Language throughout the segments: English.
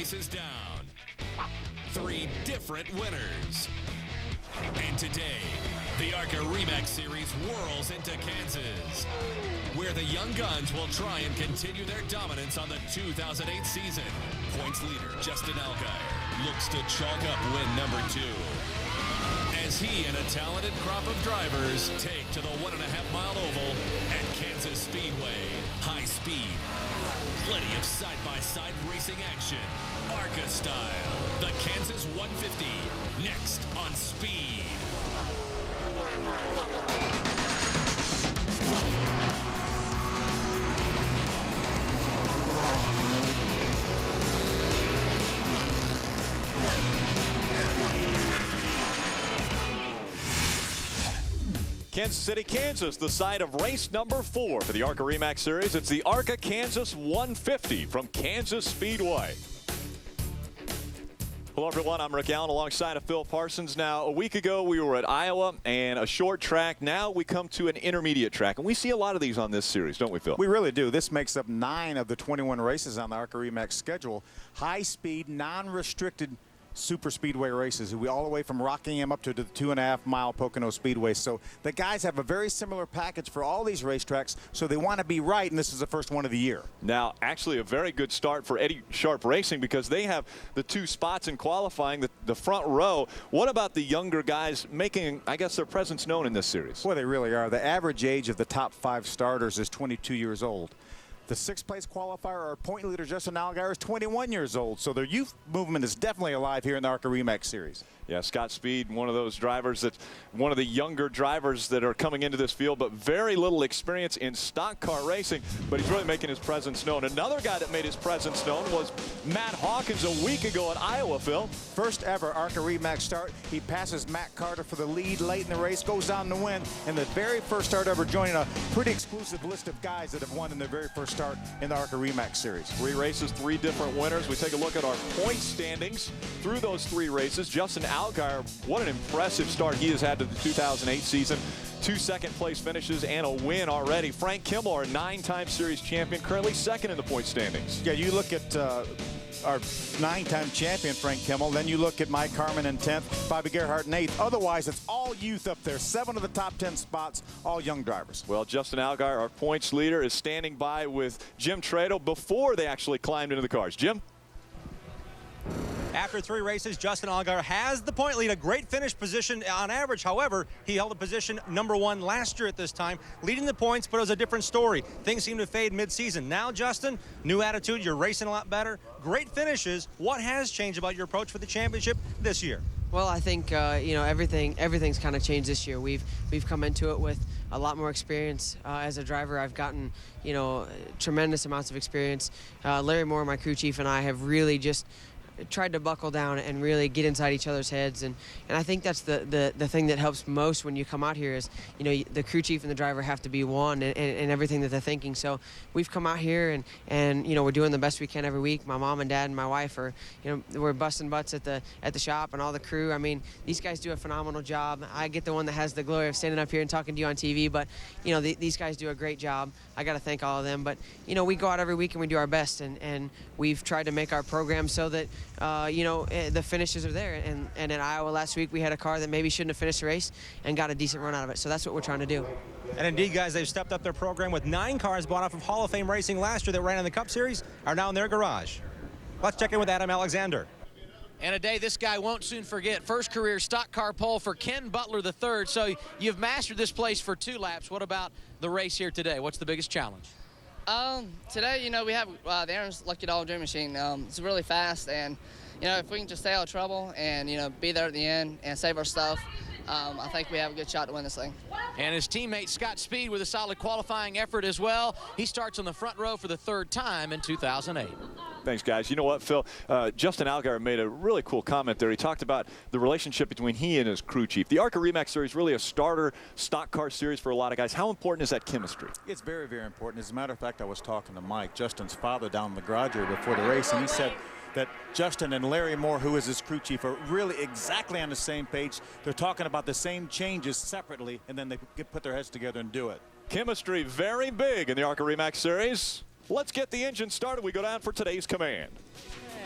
races down. 3 different winners. And today, the ARCA Re Series whirls into Kansas, where the young guns will try and continue their dominance on the 2008 season. Points leader Justin Allgaier looks to chalk up win number 2, as he and a talented crop of drivers take to the 1.5-mile oval at Kansas Speedway. High speed, plenty of side-by-side racing action, ARCA style. The Kansas 150, next on Speed. Kansas City, Kansas, the site of race number 4 for the ARCA Re Series. It's the ARCA Kansas 150 from Kansas Speedway. Hello, everyone. I'm Rick Allen alongside of Phil Parsons. Now, a week ago, we were at Iowa and a short track. Now we come to an intermediate track, and we see a lot of these on this series, don't we, Phil? We really do. This makes up 9 of the 21 races on the ARCA Re schedule. High-speed, non-restricted super speedway races, we all the way from Rockingham up to the 2.5-mile Pocono Speedway. So the guys have a very similar package for all these racetracks, so they want to be right, and this is the first one of the year. Now, actually a very good start for Eddie Sharp Racing, because they have the 2 spots in qualifying, the front row. What about the younger guys making, I guess, their presence known in this series? Well, they really are. The average age of the top 5 starters is 22 years old. The 6th-place qualifier, our point leader, Justin Allgaier, is 21 years old. So their youth movement is definitely alive here in the ARCA Re series. Yeah, Scott Speed, one of those drivers that's one of the younger drivers that are coming into this field, but very little experience in stock car racing, but he's really making his presence known. Another guy that made his presence known was Matt Hawkins a week ago at Iowa, Phil. First ever ARCA Re start. He passes Matt Carter for the lead late in the race, goes on to win, and the very first start ever, joining a pretty exclusive list of guys that have won in their very first start in the ARCA Re series. 3 races, 3 different winners. We take a look at our point standings through those 3 races. Justin Allgaier, what an impressive start he has had to the 2008 season. 2 second-place finishes and a win already. Frank Kimmel, our 9-time series champion, currently 2nd in the point standings. Yeah, you look at our 9-time champion, Frank Kimmel. Then you look at Mike Harmon in 10th, Bobby Gerhart in 8th. Otherwise, it's all youth up there. 7 of the top 10 spots, all young drivers. Well, Justin Allgaier, our points leader, is standing by with Jim Trado before they actually climbed into the cars. Jim? After 3 races, Justin Allgaier has the point lead, a great finish position on average. However, he held a position number 1 last year at this time, leading the points, but it was a different story. Things seem to fade mid-season. Now, Justin, new attitude, you're racing a lot better, great finishes. What has changed about your approach for the championship this year? Well, I think you know, everything's kind of changed this year. We've come into it with a lot more experience as a driver. I've gotten, you know, tremendous amounts of experience. Larry Moore, my crew chief, and I have really just tried to buckle down and really get inside each other's heads, and I think that's the thing that helps most when you come out here is, you know, the crew chief and the driver have to be one and everything that they're thinking. So we've come out here and you know, we're doing the best we can every week. My mom and dad and my wife are, you know, we're busting butts at the shop, and all the crew. I mean, these guys do a phenomenal job. I get the one that has the glory of standing up here and talking to you on TV, but you know, these guys do a great job. I got to thank all of them. But you know, we go out every week and we do our best, and we've tried to make our program so that you know, the finishes are there. And in Iowa last week, we had a car that maybe shouldn't have finished the race and got a decent run out of it. So that's what we're trying to do. And indeed, guys, they've stepped up their program with 9 cars bought off of Hall of Fame Racing last year that ran in the Cup Series are now in their garage. Let's check in with Adam Alexander. And a day this guy won't soon forget. First career stock car pole for Ken Butler III. So you've mastered this place for 2 laps. What about the race here today? What's the biggest challenge? Today, you know, we have the Aaron's Lucky Dollar Dream Machine. It's really fast, and you know, if we can just stay out of trouble and, you know, be there at the end and save our stuff, I think we have a good shot to win this thing. And his teammate Scott Speed with a solid qualifying effort as well. He starts on the front row for the 3rd time in 2008. Thanks, guys. You know what, Phil? Justin Allgaier made a really cool comment there. He talked about the relationship between he and his crew chief. The ARCA Re Series is really a starter stock car series for a lot of guys. How important is that chemistry? It's very, very important. As a matter of fact, I was talking to Mike, Justin's father, down in the garage area before the race, and he said that Justin and Larry Moore, who is his crew chief, are really exactly on the same page. They're talking about the same changes separately, and then they put their heads together and do it. Chemistry very big in the ARCA Re Series. Let's get the engine started. We go down for today's command.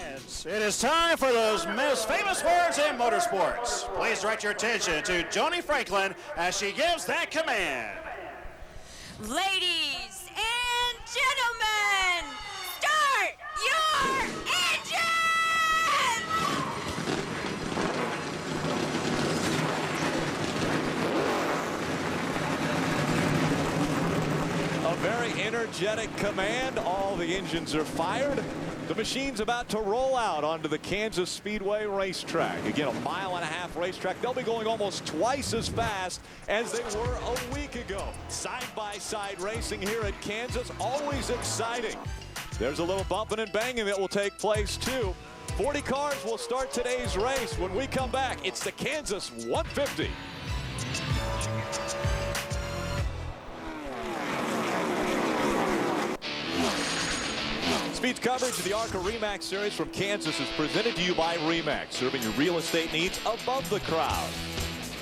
And Motorsports. It is time for those most famous words in motorsports. Please direct your attention to Joni Franklin as she gives that command. Ladies and gentlemen, start your engine! A very energetic command. All the engines are fired. The machine's about to roll out onto the Kansas Speedway racetrack. Again, a 1.5 mile racetrack. They'll be going almost twice as fast as they were a week ago. Side-by-side racing here at Kansas, always exciting. There's a little bumping and banging that will take place too. 40 cars will start today's race. When we come back, it's the Kansas 150. Speed's coverage of the ARCA Re Series from Kansas is presented to you by RE/MAX, serving your real estate needs above the crowd.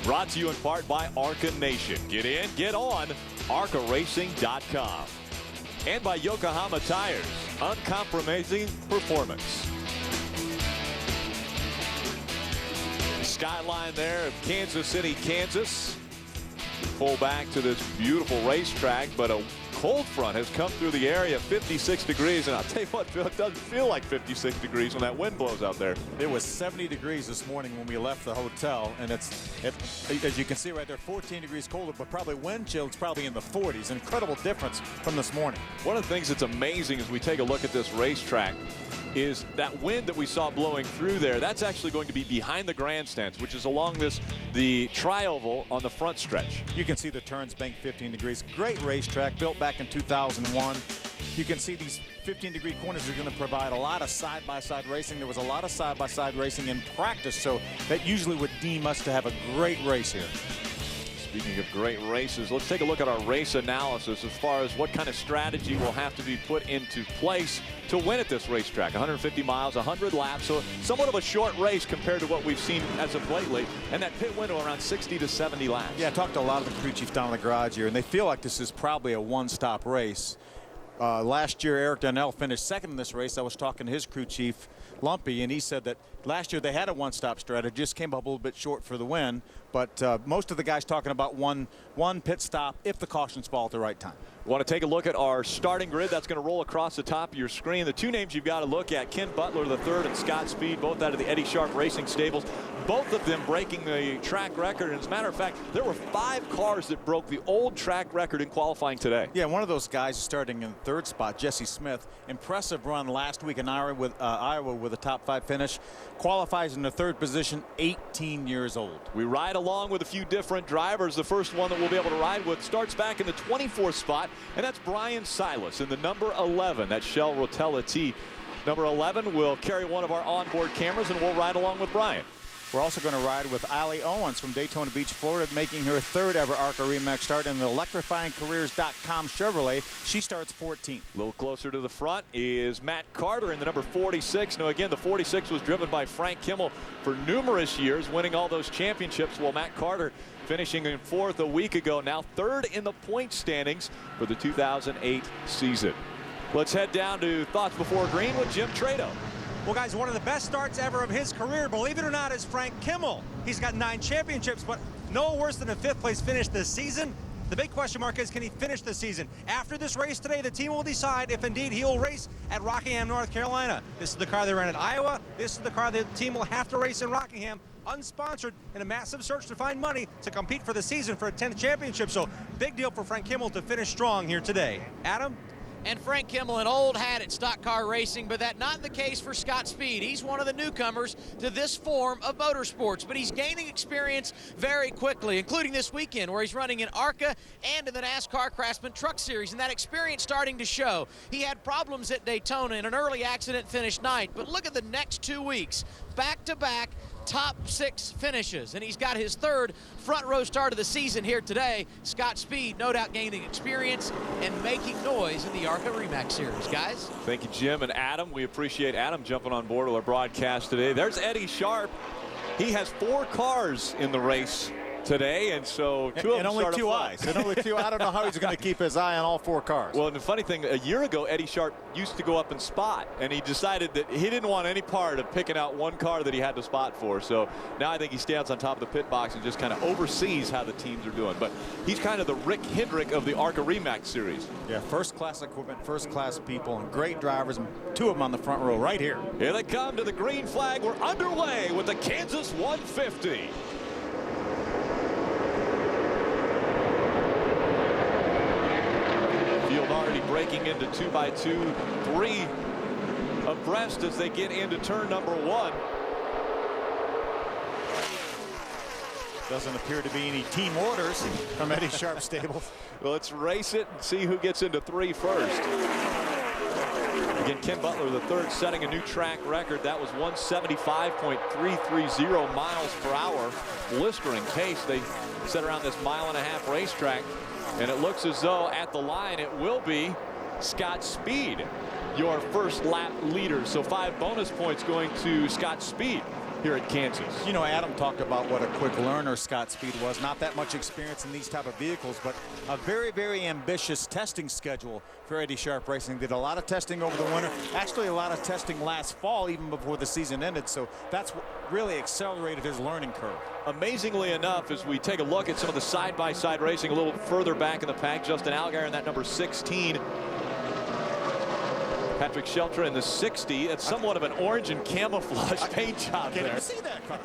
Brought to you in part by ARCA Nation. Get in, get on, ARCARacing.com. And by Yokohama Tires, uncompromising performance. Skyline there of Kansas City, Kansas. Pull back to this beautiful racetrack, but a cold front has come through the area, 56 degrees, and I'll tell you what, Phil, it doesn't feel like 56 degrees when that wind blows out there. It was 70 degrees this morning when we left the hotel, and as you can see right there, 14 degrees colder, but probably wind chill, it's probably in the 40s. An incredible difference from this morning. One of the things that's amazing as we take a look at this racetrack is that wind that we saw blowing through there. That's actually going to be behind the grandstands, which is along the tri-oval on the front stretch. You can see the turns banked 15 degrees. Great racetrack, built back in 2001. You can see these 15-degree corners are going to provide a lot of side-by-side racing. There was a lot of side-by-side racing in practice, so that usually would deem us to have a great race here. Speaking of great races, let's take a look at our race analysis as far as what kind of strategy will have to be put into place to win at this racetrack. 150 miles, 100 laps, so somewhat of a short race compared to what we've seen as of lately, and that pit window around 60 to 70 laps. Yeah, I talked to a lot of the crew chiefs down in the garage here, and they feel like this is probably a one-stop race. Last year, Eric Donnell finished second in this race. I was talking to his crew chief, Lumpy, and he said that last year they had a one-stop strategy, just came up a little bit short for the win. But most of the guys talking about one pit stop if the cautions fall at the right time. Want to take a look at our starting grid? That's going to roll across the top of your screen. The two names you've got to look at, Ken Butler III and Scott Speed, both out of the Eddie Sharp Racing stables. Both of them breaking the track record. And as a matter of fact, there were 5 cars that broke the old track record in qualifying today. Yeah, one of those guys is starting in third spot, Jesse Smith. Impressive run last week in Iowa with a top 5 finish. Qualifies in the third position, 18 years old. We ride along with a few different drivers. The first one that we'll be able to ride with starts back in the 24th spot, and that's Brian Silas in the number 11. That's Shell Rotella T. Number 11 will carry one of our onboard cameras, and we'll ride along with Brian. We're also going to ride with Allie Owens from Daytona Beach, Florida, making her third ever ARCA Re start in the electrifyingcareers.com Chevrolet. She starts 14th. A little closer to the front is Matt Carter in the number 46. Now, again, the 46 was driven by Frank Kimmel for numerous years, winning all those championships, while Matt Carter finishing in 4th a week ago, now 3rd in the point standings for the 2008 season. Let's head down to Thoughts Before Green with Jim Trado. Well, guys, one of the best starts ever of his career, believe it or not, is Frank Kimmel. He's got 9 championships, but no worse than a 5th place finish this season. The big question mark is, can he finish the season? After this race today, the team will decide if indeed he will race at Rockingham, North Carolina. This is the car they ran at Iowa. This is the car the team will have to race in Rockingham, unsponsored, in a massive search to find money to compete for the season for a 10th championship. So big deal for Frank Kimmel to finish strong here today. Adam? And Frank Kimmel, an old hat at stock car racing, but that's not the case for Scott Speed. He's one of the newcomers to this form of motorsports, but he's gaining experience very quickly, including this weekend where he's running in ARCA and in the NASCAR Craftsman Truck Series, and that experience starting to show. He had problems at Daytona in an early accident finished ninth, but look at the next 2 weeks, back-to-back top 6 finishes, and he's got his 3rd front row start of the season here today. Scott Speed, no doubt gaining experience and making noise in the ARCA Re Series, guys. Thank you, Jim and Adam. We appreciate Adam jumping on board with our broadcast today. There's Eddie Sharp. He has 4 cars in the race today, and so two of them only start two up eyes. front. And only two. I don't know how he's going to keep his eye on all 4 cars. Well, and the funny thing, a year ago, Eddie Sharp used to go up and spot, and he decided that he didn't want any part of picking out one car that he had to spot for. So now I think he stands on top of the pit box and just kind of oversees how the teams are doing. But he's kind of the Rick Hendrick of the ARCA Remax series. Yeah, first-class equipment, first-class people, and great drivers, and 2 of them on the front row right here. Here they come to the green flag. We're underway with the Kansas 150. Field already breaking into 2x2, 3 abreast as they get into turn number 1. Doesn't appear to be any team orders from Eddie Sharp's stable. Well, let's race it and see who gets into 3 first. Again, Ken Butler, the 3rd, setting a new track record. That was 175.330 miles per hour. Blistering pace they set around this 1.5-mile racetrack. And it looks as though at the line it will be Scott Speed, your first lap leader. So 5 bonus points going to Scott Speed here at Kansas. You know, Adam talked about what a quick learner Scott Speed was. Not that much experience in these type of vehicles, but a very, very ambitious testing schedule for Eddie Sharp Racing. Did a lot of testing over the winter. Actually, a lot of testing last fall, even before the season ended. So that's what really accelerated his learning curve. Amazingly enough, as we take a look at some of the side-by-side racing a little further back in the pack, Justin Allgaier in that number 16. Patrick Sheltra in the 60. It's somewhat of an orange and camouflage paint job there. Can't even see that car.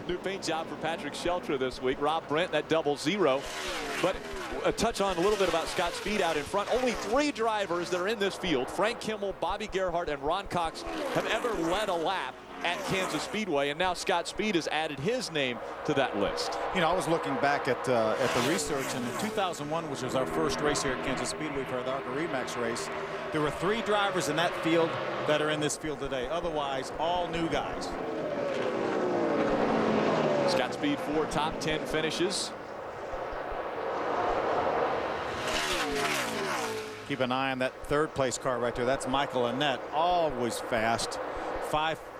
New paint job for Patrick Sheltra this week. Rob Brent, that 00. But a touch on a little bit about Scott Speed out in front. Only 3 drivers that are in this field, Frank Kimmel, Bobby Gerhardt, and Ron Cox, have ever led a lap at Kansas Speedway, and now Scott Speed has added his name to that list. You know, I was looking back at the research, and in 2001, which was our first race here at Kansas Speedway for the ARCA Remax race, there were 3 drivers in that field that are in this field today. Otherwise, all new guys. Scott Speed, 4 top 10 finishes. Keep an eye on that 3rd place car right there. That's Michael Annette, always fast.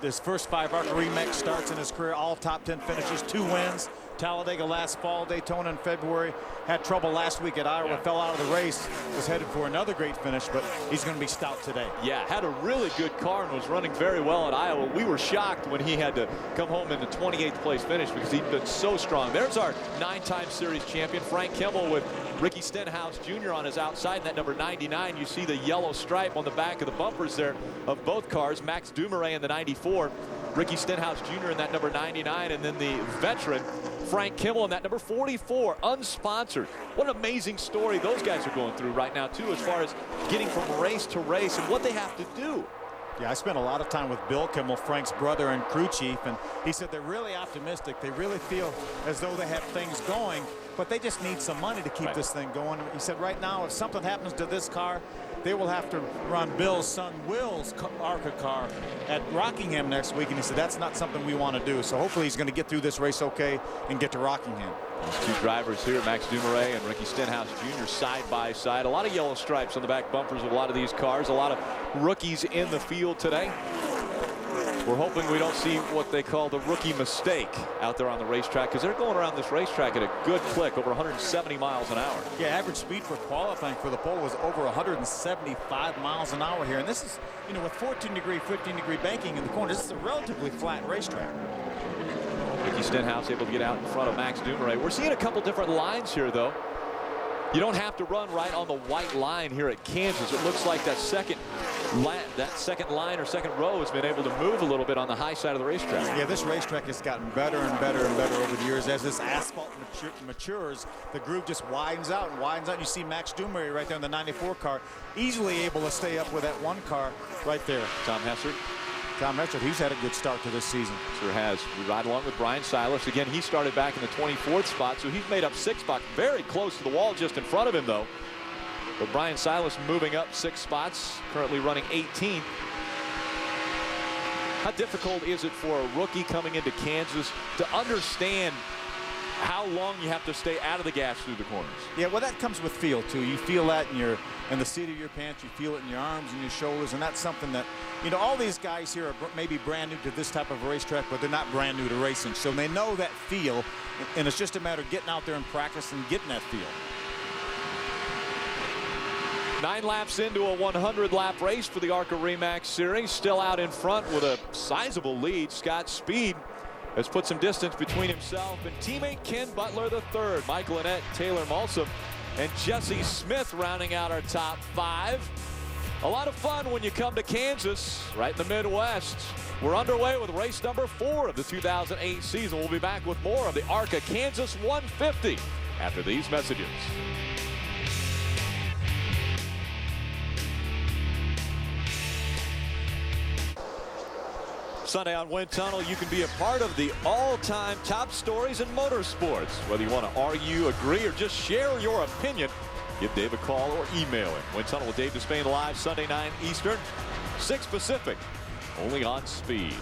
His first 5 ARCA Remax starts in his career, all top 10 finishes, 2 wins. Talladega last fall, Daytona in February. Had trouble last week at Iowa, fell out of the race. Was headed for another great finish, but he's going to be stout today. Yeah, had a really good car and was running very well at Iowa. We were shocked when he had to come home in the 28th place finish because he'd been so strong. There's our 9-time series champion, Frank Kimmel, with Ricky Stenhouse Jr. on his outside. That number 99, you see the yellow stripe on the back of the bumpers there of both cars. Max Dumoulin in the 94. Ricky Stenhouse Jr. in that number 99, and then the veteran Frank Kimmel in that number 44, unsponsored. What an amazing story those guys are going through right now, too, as far as getting from race to race and what they have to do. Yeah, I spent a lot of time with Bill Kimmel, Frank's brother and crew chief, and he said they're really optimistic. They really feel as though they have things going, but they just need some money to keep this thing going. He said right now, if something happens to this car, they will have to run Bill's son Will's ARCA car at Rockingham next week, and he said that's not something we want to do. So hopefully he's going to get through this race okay and get to Rockingham. Those 2 drivers here, Max Dumoulin and Ricky Stenhouse Jr. side by side. A lot of yellow stripes on the back bumpers of a lot of these cars. A lot of rookies in the field today. We're hoping we don't see what they call the rookie mistake out there on the racetrack, because they're going around this racetrack at a good click, over 170 miles an hour. Yeah, average speed for qualifying for the pole was over 175 miles an hour here. And this is, you know, with 14-degree, 15-degree banking in the corner, this is a relatively flat racetrack. Ricky Stenhouse able to get out in front of Max Dumoulin. We're seeing a couple different lines here, though. You don't have to run right on the white line here at Kansas. It looks like that second line or second row has been able to move a little bit on the high side of the racetrack. Yeah, this racetrack has gotten better and better and better over the years. As this asphalt matures, the groove just widens out and widens out. You see Max Dumoulin right there in the 94 car, easily able to stay up with that 1 car right there. Tom Hessert. Tom Hessert, he's had a good start to this season. Sure has. We ride along with Brian Silas. Again, he started back in the 24th spot, so he's made up 6 spots. Very close to the wall just in front of him, though. But Brian Silas moving up 6 spots, currently running 18th. How difficult is it for a rookie coming into Kansas to understand how long you have to stay out of the gas through the corners. Yeah, well, that comes with feel, too. You feel that in the seat of your pants. You feel it in your arms and your shoulders, and that's something that, you know, all these guys here are maybe brand new to this type of racetrack, but they're not brand new to racing. So they know that feel, and it's just a matter of getting out there and practice and getting that feel. 9 laps into a 100-lap race for the ARCA Remax Series. Still out in front with a sizable lead. Scott Speed has put some distance between himself and teammate Ken Butler III. Mike Lynette, Taylor Malsum, and Jesse Smith rounding out our top 5. A lot of fun when you come to Kansas, right in the Midwest. We're underway with race number 4 of the 2008 season. We'll be back with more of the ARCA Kansas 150 after these messages. Sunday on Wind Tunnel, you can be a part of the all-time top stories in motorsports. Whether you want to argue, agree, or just share your opinion, give Dave a call or email him. Wind Tunnel with Dave Despain live Sunday 9 Eastern, 6 Pacific, only on Speed.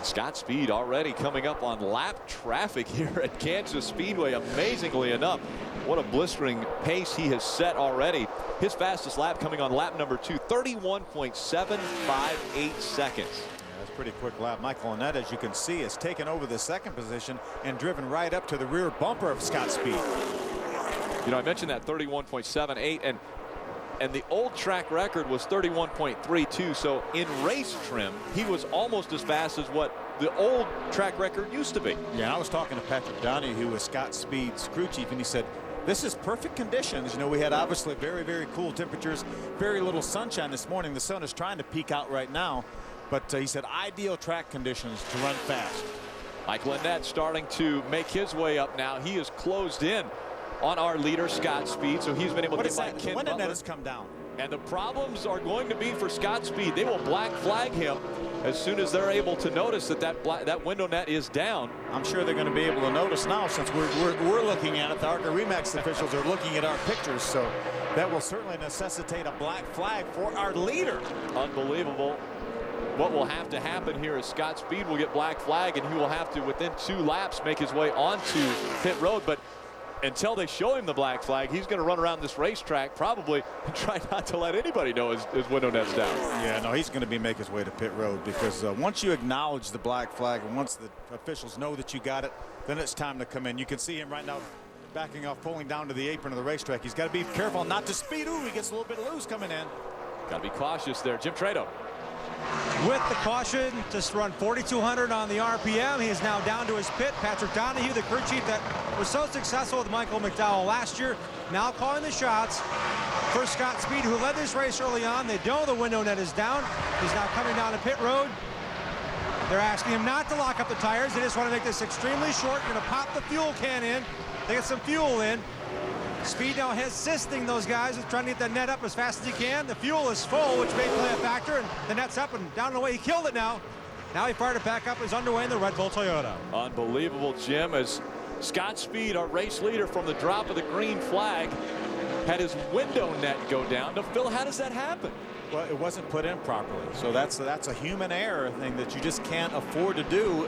Scott Speed already coming up on lap traffic here at Kansas Speedway. Amazingly enough, what a blistering pace he has set already. His fastest lap coming on lap number 2, 31.758 seconds. Yeah, that's a pretty quick lap. Michael Annett, as you can see, has taken over the second position and driven right up to the rear bumper of Scott Speed. You know, I mentioned that 31.78, and the old track record was 31.32. So in race trim, he was almost as fast as what the old track record used to be. Yeah, I was talking to Patrick Donahue, who was Scott Speed's crew chief, and he said, this is perfect conditions. You know, we had obviously very, very cool temperatures, very little sunshine this morning. The sun is trying to peek out right now, but he said ideal track conditions to run fast. Mike Lynette starting to make his way up now. He is closed in on our leader, Scott Speed, so he's been able to get by Ken Butler. When has come down? And the problems are going to be for Scott Speed. They will black flag him as soon as they're able to notice that window net is down. I'm sure they're going to be able to notice now since we're looking at it. The ARCA Remax officials are looking at our pictures, so that will certainly necessitate a black flag for our leader. Unbelievable. What will have to happen here is Scott Speed will get black flag, and he will have to, within 2 laps, make his way onto pit road. But until they show him the black flag, he's going to run around this racetrack probably and try not to let anybody know his window net's down. Yeah, no, he's going to make his way to pit road because once you acknowledge the black flag and once the officials know that you got it, then it's time to come in. You can see him right now backing off, pulling down to the apron of the racetrack. He's got to be careful not to speed. Ooh, he gets a little bit loose coming in. Got to be cautious there. Jim Trado. With the caution, just run 4,200 on the RPM. He is now down to his pit. Patrick Donahue, the crew chief that was so successful with Michael McDowell last year, now calling the shots for Scott Speed, who led this race early on. They know the window net is down. He's now coming down to pit road. They're asking him not to lock up the tires. They just want to make this extremely short. You're going to pop the fuel can in. They get some fuel in. Speed now assisting those guys with trying to get that net up as fast as he can. The fuel is full, which may play a factor, and the net's up and down and away. He killed it now. Now he fired it back up. He's underway in the Red Bull Toyota. Unbelievable, Jim, as Scott Speed, our race leader from the drop of the green flag, had his window net go down. Now, Phil, how does that happen? Well, it wasn't put in properly. So that's a human error thing that you just can't afford to do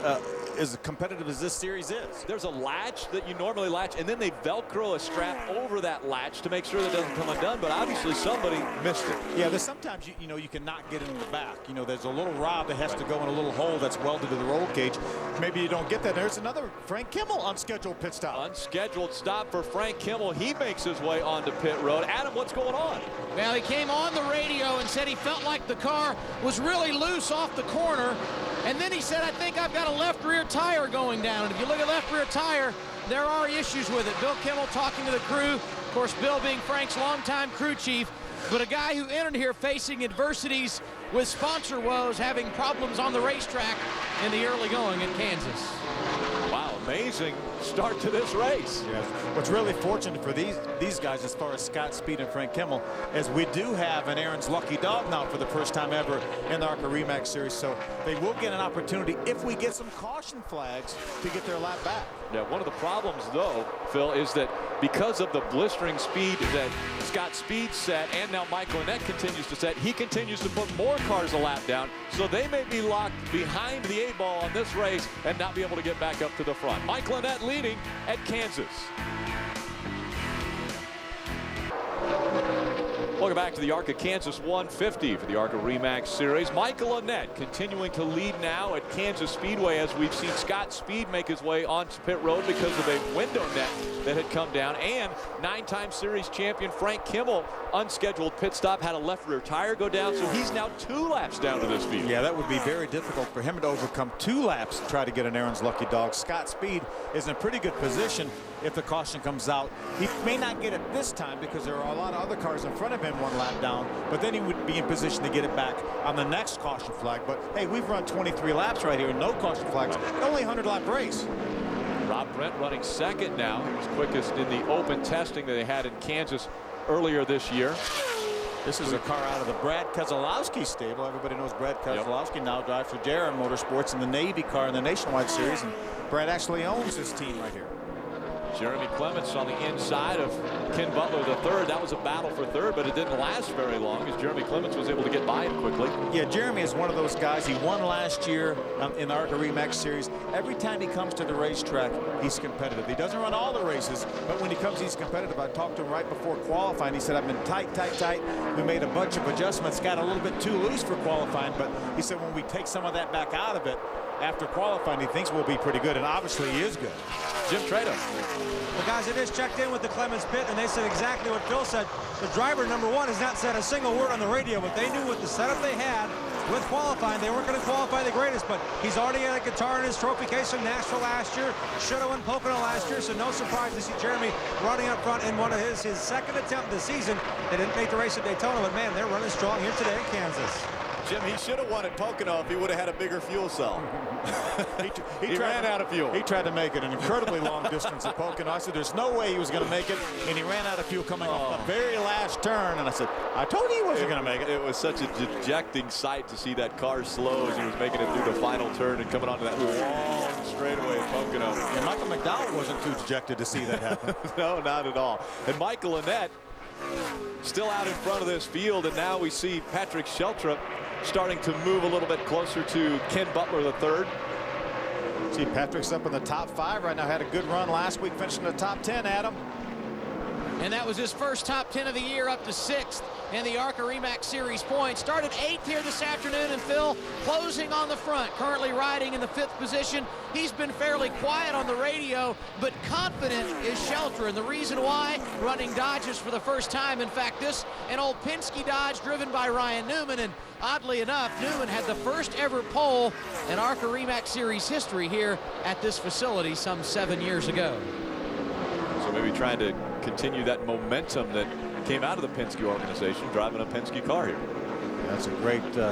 as competitive as this series is. There's a latch that you normally latch, and then they Velcro a strap over that latch to make sure that it doesn't come undone, but obviously somebody missed it. Yeah, there's sometimes, you know, you cannot get in the back. You know, there's a little rod that has to go in a little hole that's welded to the roll cage. Maybe you don't get that. There's another Frank Kimmel unscheduled pit stop. Unscheduled stop for Frank Kimmel. He makes his way onto pit road. Adam, what's going on? Well, he came on the radio and said he felt like the car was really loose off the corner. And then he said, I think I've got a left rear tire going down. And if you look at left rear tire, there are issues with it. Bill Kimmel talking to the crew. Of course, Bill being Frank's longtime crew chief, but a guy who entered here facing adversities with sponsor woes, having problems on the racetrack in the early going in Kansas. Wow, amazing start to this race. Yes. What's really fortunate for these guys as far as Scott Speed and Frank Kimmel is we do have an Aaron's Lucky Dog now for the first time ever in the ARCA Remax Series. So they will get an opportunity if we get some caution flags to get their lap back. Yeah, one of the problems, though, Phil, is that because of the blistering speed that Scott Speed set and now Michael Annett continues to set, he continues to put more cars a lap down. So they may be locked behind the 8-ball on this race and not be able to get back up to the front. Michael Annett leading at Kansas. Welcome back to the ARCA Kansas 150 for the ARCA Remax Series. Michael Annett continuing to lead now at Kansas Speedway as we've seen Scott Speed make his way onto pit road because of a window net that had come down. And 9-time series champion Frank Kimmel, unscheduled pit stop, had a left rear tire go down, so he's now 2 laps down to this field. Yeah, that would be very difficult for him to overcome 2 laps to try to get an Aaron's lucky dog. Scott Speed is in a pretty good position if the caution comes out. He may not get it this time because there are a lot of other cars in front of him 1 lap down, but then he would be in position to get it back on the next caution flag. But hey, we've run 23 laps right here, no caution flags, only 100-lap race. Rob Brent running second now. He was quickest in the open testing that they had in Kansas earlier this year. This is a car out of the Brad Keselowski stable. Everybody knows Brad Keselowski now drives for JR Motorsports in the Navy car in the Nationwide Series, and Brad actually owns this team right here. Jeremy Clements on the inside of Ken Butler the third. That was a battle for third, but it didn't last very long as Jeremy Clements was able to get by him quickly. Yeah, Jeremy is one of those guys. He won last year in the ARCA Remax Series. Every time he comes to the racetrack, he's competitive. He doesn't run all the races, but when he comes, he's competitive. I talked to him right before qualifying. He said, I've been tight. We made a bunch of adjustments, got a little bit too loose for qualifying, but he said when we take some of that back out of it, after qualifying, he thinks we'll be pretty good, and obviously he is good. Jim Trado. Well, guys, I just checked in with the Clemens pit, and they said exactly what Phil said. The driver, number 1, has not said a single word on the radio, but they knew with the setup they had with qualifying, they weren't going to qualify the greatest, but he's already had a guitar in his trophy case from Nashville last year, should have won Pocono last year, so no surprise to see Jeremy running up front in one of his second attempt this season. They didn't make the race at Daytona, but man, they're running strong here today in Kansas. Jim, he should have won at Pocono if he would have had a bigger fuel cell. he ran out of fuel. He tried to make it an incredibly long distance at Pocono. I said there's no way he was going to make it, and he ran out of fuel coming off the very last turn. And I said, I told you he wasn't going to make it. It was such a dejecting sight to see that car slow as he was making it through the final turn and coming onto that long straightaway at Pocono. And Michael McDowell wasn't too dejected to see that happen. No, not at all. And Michael Annett still out in front of this field, and now we see Patrick Sheltra starting to move a little bit closer to Ken Butler the third. See, Patrick's up in the top 5 right now. Had a good run last week, finishing the top 10, Adam. And that was his first top 10 of the year, up to 6th in the ARCA Remax Series points. Started 8th here this afternoon, and Phil closing on the front, currently riding in the 5th position. He's been fairly quiet on the radio, but confident is Shelter, and the reason why, running Dodges for the first time. In fact, this an old Penske Dodge driven by Ryan Newman, and oddly enough, Newman had the first ever pole in ARCA Remax Series history here at this facility some 7 years ago. So maybe trying to continue that momentum that came out of the Penske organization, driving a Penske car here. That's a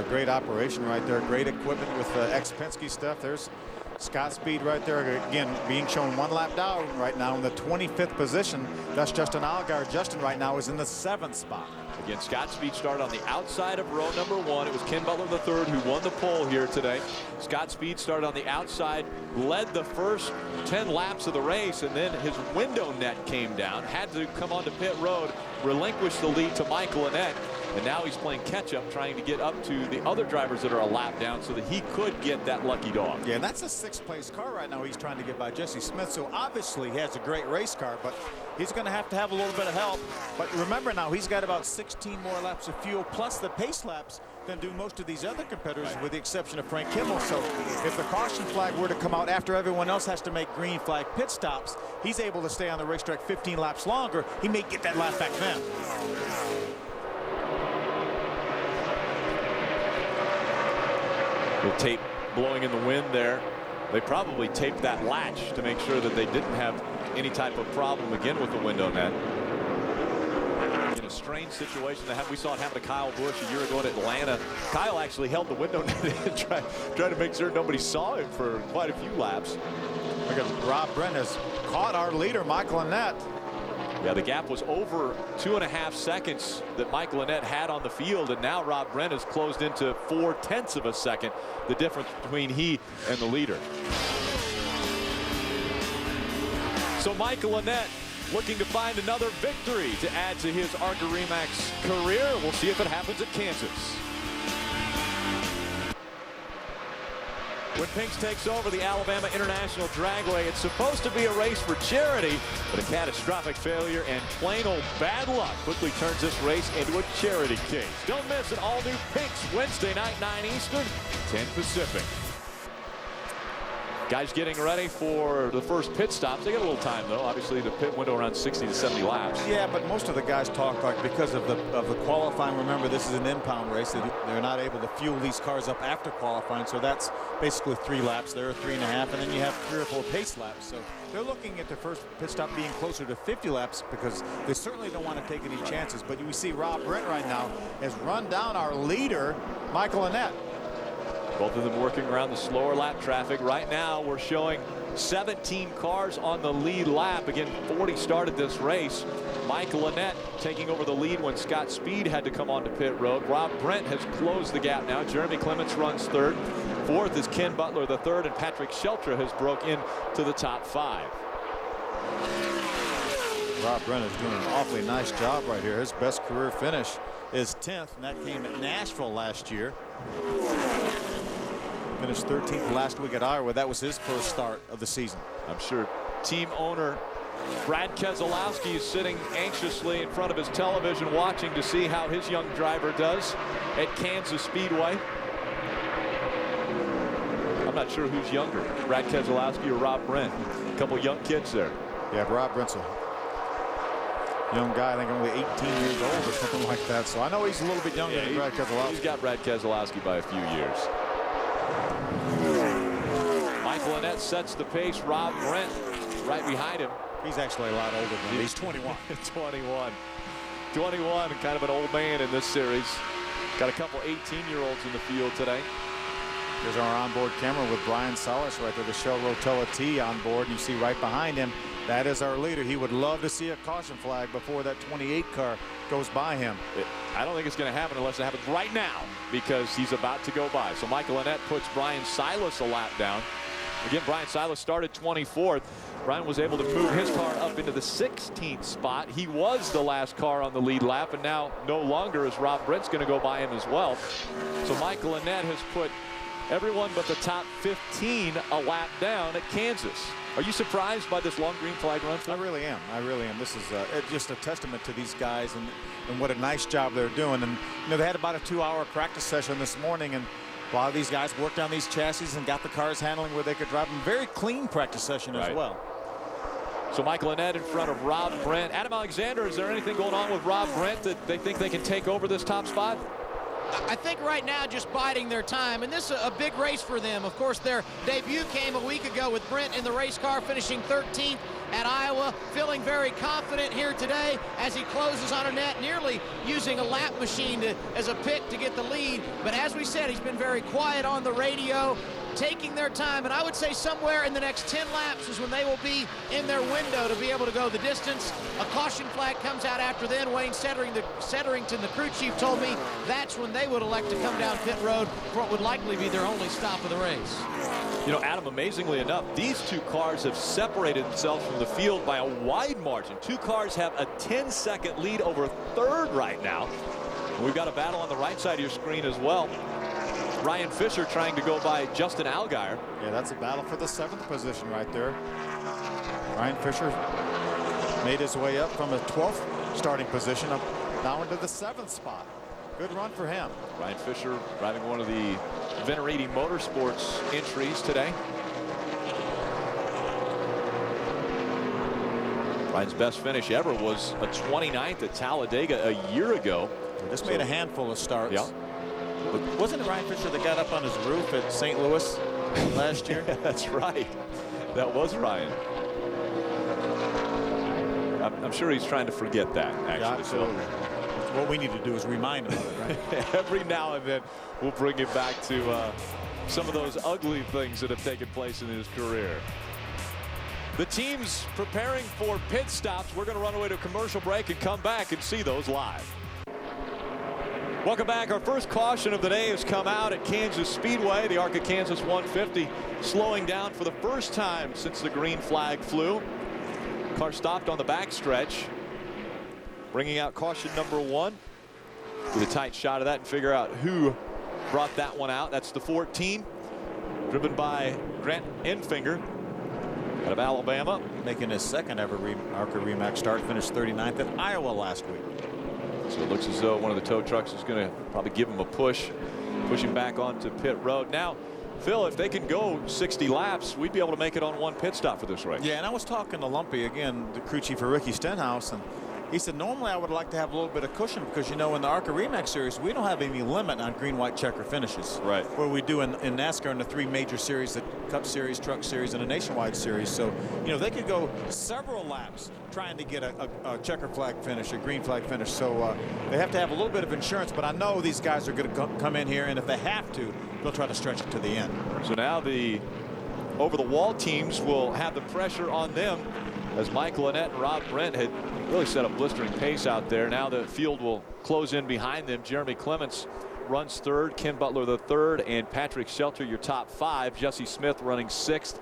great operation right there. Great equipment with ex-Penske stuff. There's Scott Speed right there, again, being shown 1 lap down right now in the 25th position. That's Justin Allgaier. Justin right now is in the 7th spot. Again, Scott Speed started on the outside of row number 1. It was Ken Butler the third who won the pole here today. Scott Speed started on the outside, led the first 10 laps of the race, and then his window net came down, had to come onto pit road, relinquish the lead to Michael Annett, and now he's playing catch-up, trying to get up to the other drivers that are a lap down so that he could get that lucky dog. Yeah, and that's a 6th place car right now he's trying to get by Jesse Smith, so obviously he has a great race car, but he's going to have a little bit of help. But remember now, he's got about 16 more laps of fuel plus the pace laps than do most of these other competitors, with the exception of Frank Kimmel. So if the caution flag were to come out after everyone else has to make green flag pit stops, he's able to stay on the racetrack 15 laps longer. He may get that lap back then. The tape blowing in the wind there. They probably taped that latch to make sure that they didn't have any type of problem again with the window net. In a strange situation that we saw it happen to Kyle Busch a year ago in Atlanta. Kyle actually held the window net and tried to make sure nobody saw him for quite a few laps. Look at Rob Brent has caught our leader, Michael Annett. Yeah, the gap was over 2.5 seconds that Michael Annett had on the field, and now Rob Brent has closed into 0.4 of a second, the difference between he and the leader. So Michael Annett looking to find another victory to add to his ARCA Remax career. We'll see if it happens at Kansas. When Pinks takes over the Alabama International Dragway, it's supposed to be a race for charity, but a catastrophic failure and plain old bad luck quickly turns this race into a charity case. Don't miss an all-new Pinks Wednesday night, 9 Eastern, 10 Pacific. Guys getting ready for the first pit stops. They got a little time, though. Obviously, the pit window around 60 to 70 laps. Yeah, but most of the guys talk like because of the qualifying. Remember, this is an impound race. They're not able to fuel these cars up after qualifying, so that's basically 3 laps there, 3.5, and then you have 3 or 4 pace laps. So they're looking at the first pit stop being closer to 50 laps because they certainly don't want to take any chances. But we see Rob Brent right now has run down our leader, Michael Annett. Both of them working around the slower lap traffic. Right now, we're showing 17 cars on the lead lap. Again, 40 started this race. Michael Annett taking over the lead when Scott Speed had to come onto pit road. Rob Brent has closed the gap now. Jeremy Clements runs 3rd. 4th is Ken Butler, the 3rd, and Patrick Sheltra has broke into the top 5. Rob Brent is doing an awfully nice job right here. His best career finish is 10th, and that came at Nashville last year. Finished 13th last week at Iowa. That was his first start of the season. I'm sure team owner Brad Keselowski is sitting anxiously in front of his television watching to see how his young driver does at Kansas Speedway. I'm not sure who's younger, Brad Keselowski or Rob Brent. A couple young kids there. Yeah, Rob Brent's a young guy, I think only 18 years old or something like that. So I know he's a little bit younger than Brad Keselowski. He's got Brad Keselowski by a few years. Michael Annett sets the pace. Rob Brent right behind him. He's actually a lot older than him. He's 21. 21 and kind of an old man in this series. Got a couple 18-year-olds in the field today. There's our onboard camera with Brian Salas right there to show Rotella T on board. And you see right behind him, that is our leader. He would love to see a caution flag before that 28 car goes by him. I don't think it's going to happen unless it happens right now because he's about to go by. So Michael Annett puts Brian Silas a lap down. Again, Brian Silas started 24th. Brian was able to move his car up into the 16th spot. He was the last car on the lead lap, and now no longer is Rob Brent's going to go by him as well. So Michael Annett has put everyone but the top 15 a lap down at Kansas. Are you surprised by this long green flag run? I really am. I really am. This is just a testament to these guys and what a nice job they're doing. And you know, they had about a 2-hour practice session this morning, and a lot of these guys worked on these chassis and got the cars handling where they could drive them. Very clean practice session as well. So Michael Annett in front of Rob Brent. Adam Alexander, is there anything going on with Rob Brent that they think they can take over this top spot? I think right now just biding their time, and this is a big race for them. Of course, their debut came a week ago with Brent in the race car, finishing 13th at Iowa, feeling very confident here today as he closes on Annett, nearly using a lap machine as a pick to get the lead. But as we said, he's been very quiet on the radio, taking their time, and I would say somewhere in the next 10 laps is when they will be in their window to be able to go the distance. A caution flag comes out after then. Wayne Setterington, the crew chief, told me that's when they would elect to come down pit road for what would likely be their only stop of the race. You know, Adam, amazingly enough, these two cars have separated themselves from the field by a wide margin. Two cars have a 10-second lead over 3rd right now. And we've got a battle on the right side of your screen as well. Ryan Fisher trying to go by Justin Allgaier. Yeah, that's a battle for the 7th position right there. Ryan Fisher made his way up from a 12th starting position up now into the 7th spot. Good run for him. Ryan Fisher driving one of the Veneriti Motorsports entries today. Ryan's best finish ever was a 29th at Talladega a year ago. He just made a handful of starts. Yeah. But wasn't it Ryan Fisher that got up on his roof at St. Louis last year? That's right. That was Ryan. I'm sure he's trying to forget that, actually. Yeah, absolutely. What we need to do is remind him of it, right? Every now and then we'll bring him back to some of those ugly things that have taken place in his career. The team's preparing for pit stops. We're going to run away to a commercial break and come back and see those live. Welcome back. Our first caution of the day has come out at Kansas Speedway. The ARCA Kansas 150 slowing down for the first time since the green flag flew. Car stopped on the back stretch, bringing out caution number 1. Get a tight shot of that and figure out who brought that one out. That's the 14, driven by Grant Enfinger out of Alabama. Making his second ever ARCA Re-Max start, finished 39th at Iowa last week. So it looks as though one of the tow trucks is going to probably give him a push him back onto pit road. Now, Phil, if they can go 60 laps, we'd be able to make it on one pit stop for this race. Yeah, and I was talking to Lumpy again, the crew chief for Ricky Stenhouse, and he said normally I would like to have a little bit of cushion because, you know, in the ARCA Re-Max series we don't have any limit on green, white checker finishes. Right. Where we do in NASCAR in the 3 major series, the Cup Series, Truck Series, and a Nationwide Series. So, you know, they could go several laps trying to get a checker flag finish, a green flag finish. So they have to have a little bit of insurance, but I know these guys are going to come in here, and if they have to, they'll try to stretch it to the end. So now the over-the-wall teams will have the pressure on them, as Mike Lynette and Rob Brent had really set a blistering pace out there. Now the field will close in behind them. Jeremy Clements runs 3rd, Ken Butler the 3rd, and Patrick Shelter your top 5. Jesse Smith running 6th.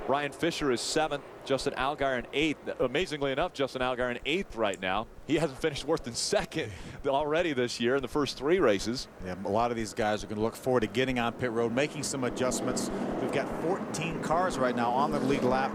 Ryan Fisher is 7th. Justin Allgaier in 8th. Amazingly enough, Justin Allgaier in 8th right now. He hasn't finished worse than 2nd already this year in the first 3 races. Yeah, a lot of these guys are going to look forward to getting on pit road, making some adjustments. We've got 14 cars right now on the lead lap.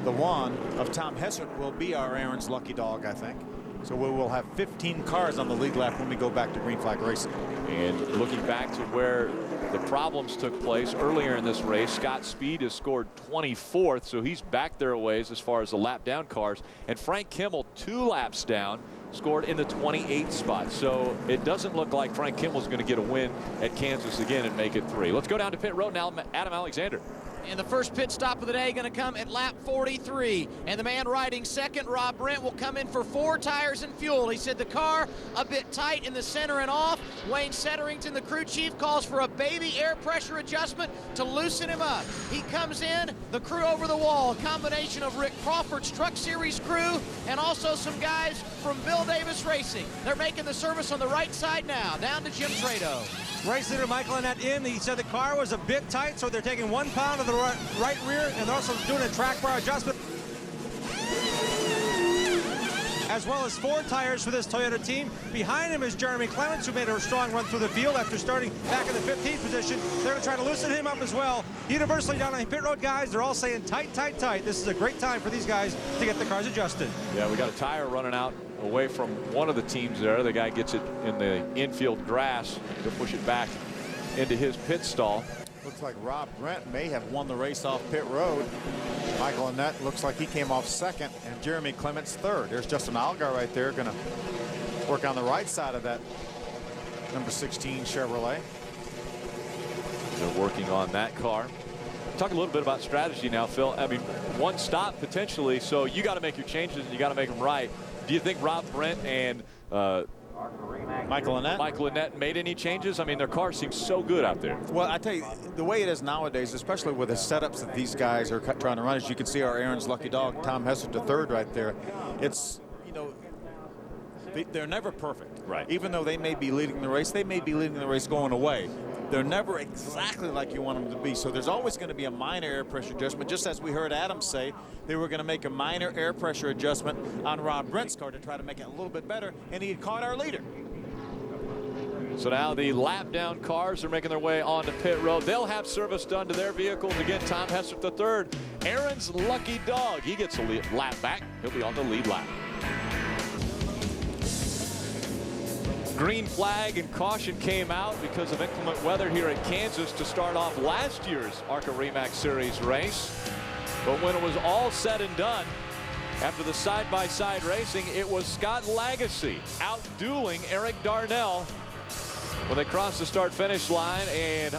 The one of Tom Hessert will be our Aaron's lucky dog, I think. So we will have 15 cars on the lead lap when we go back to green flag racing. And looking back to where the problems took place earlier in this race, Scott Speed has scored 24th, so he's back there a ways as far as the lap down cars. And Frank Kimmel, 2 laps down, scored in the 28th spot. So it doesn't look like Frank Kimmel's going to get a win at Kansas again and make it 3. Let's go down to pit road now. Adam Alexander. And the first pit stop of the day going to come at lap 43. And the man riding second, Rob Brent, will come in for 4 tires and fuel. He said the car a bit tight in the center and off. Wayne Setterington, the crew chief, calls for a baby air pressure adjustment to loosen him up. He comes in, the crew over the wall, a combination of Rick Crawford's Truck Series crew and also some guys from Bill Davis Racing. They're making the service on the right side now, down to Jim Trado. Race leader Michael Annette in. He said the car was a bit tight, so they're taking 1 pound of the right rear, and they're also doing a track bar adjustment, as well as 4 tires for this Toyota team. Behind him is Jeremy Clements, who made a strong run through the field after starting back in the 15th position. They're going to try to loosen him up as well. Universally down on pit road, guys, they're all saying tight, tight, tight. This is a great time for these guys to get the cars adjusted. Yeah, we got a tire running out away from one of the teams there. The guy gets it in the infield grass to push it back into his pit stall. Looks like Rob Brent may have won the race off pit road. Michael Annette looks like he came off 2nd, and Jeremy Clements 3rd. There's Justin Allgaier right there, going to work on the right side of that number 16 Chevrolet. They're working on that car. Talk a little bit about strategy now, Phil. I mean, 1 stop potentially, so you got to make your changes and you got to make them right. Do you think Rob Brent and Michael Annette made any changes? I mean, their car seems so good out there. Well, I tell you, the way it is nowadays, especially with the setups that these guys are trying to run, as you can see our Aaron's lucky dog, Tom Hessert the 3rd right there. It's, you know, they're never perfect. Right. Even though they may be leading the race, they may be leading the race going away. They're never exactly like you want them to be. So there's always going to be a minor air pressure adjustment, just as we heard Adam say they were going to make a minor air pressure adjustment on Rob Brent's car to try to make it a little bit better, and he had caught our leader. So now the lap down cars are making their way onto pit road. They'll have service done to their vehicles. Again, Tom Hessert the 3rd. Aaron's lucky dog. He gets a lap back. He'll be on the lead lap. Green flag and caution came out because of inclement weather here at Kansas to start off last year's ARCA Re-Max Series race. But when it was all said and done, after the side-by-side racing, it was Scott Lagasse out-dueling Eric Darnell when they crossed the start-finish line and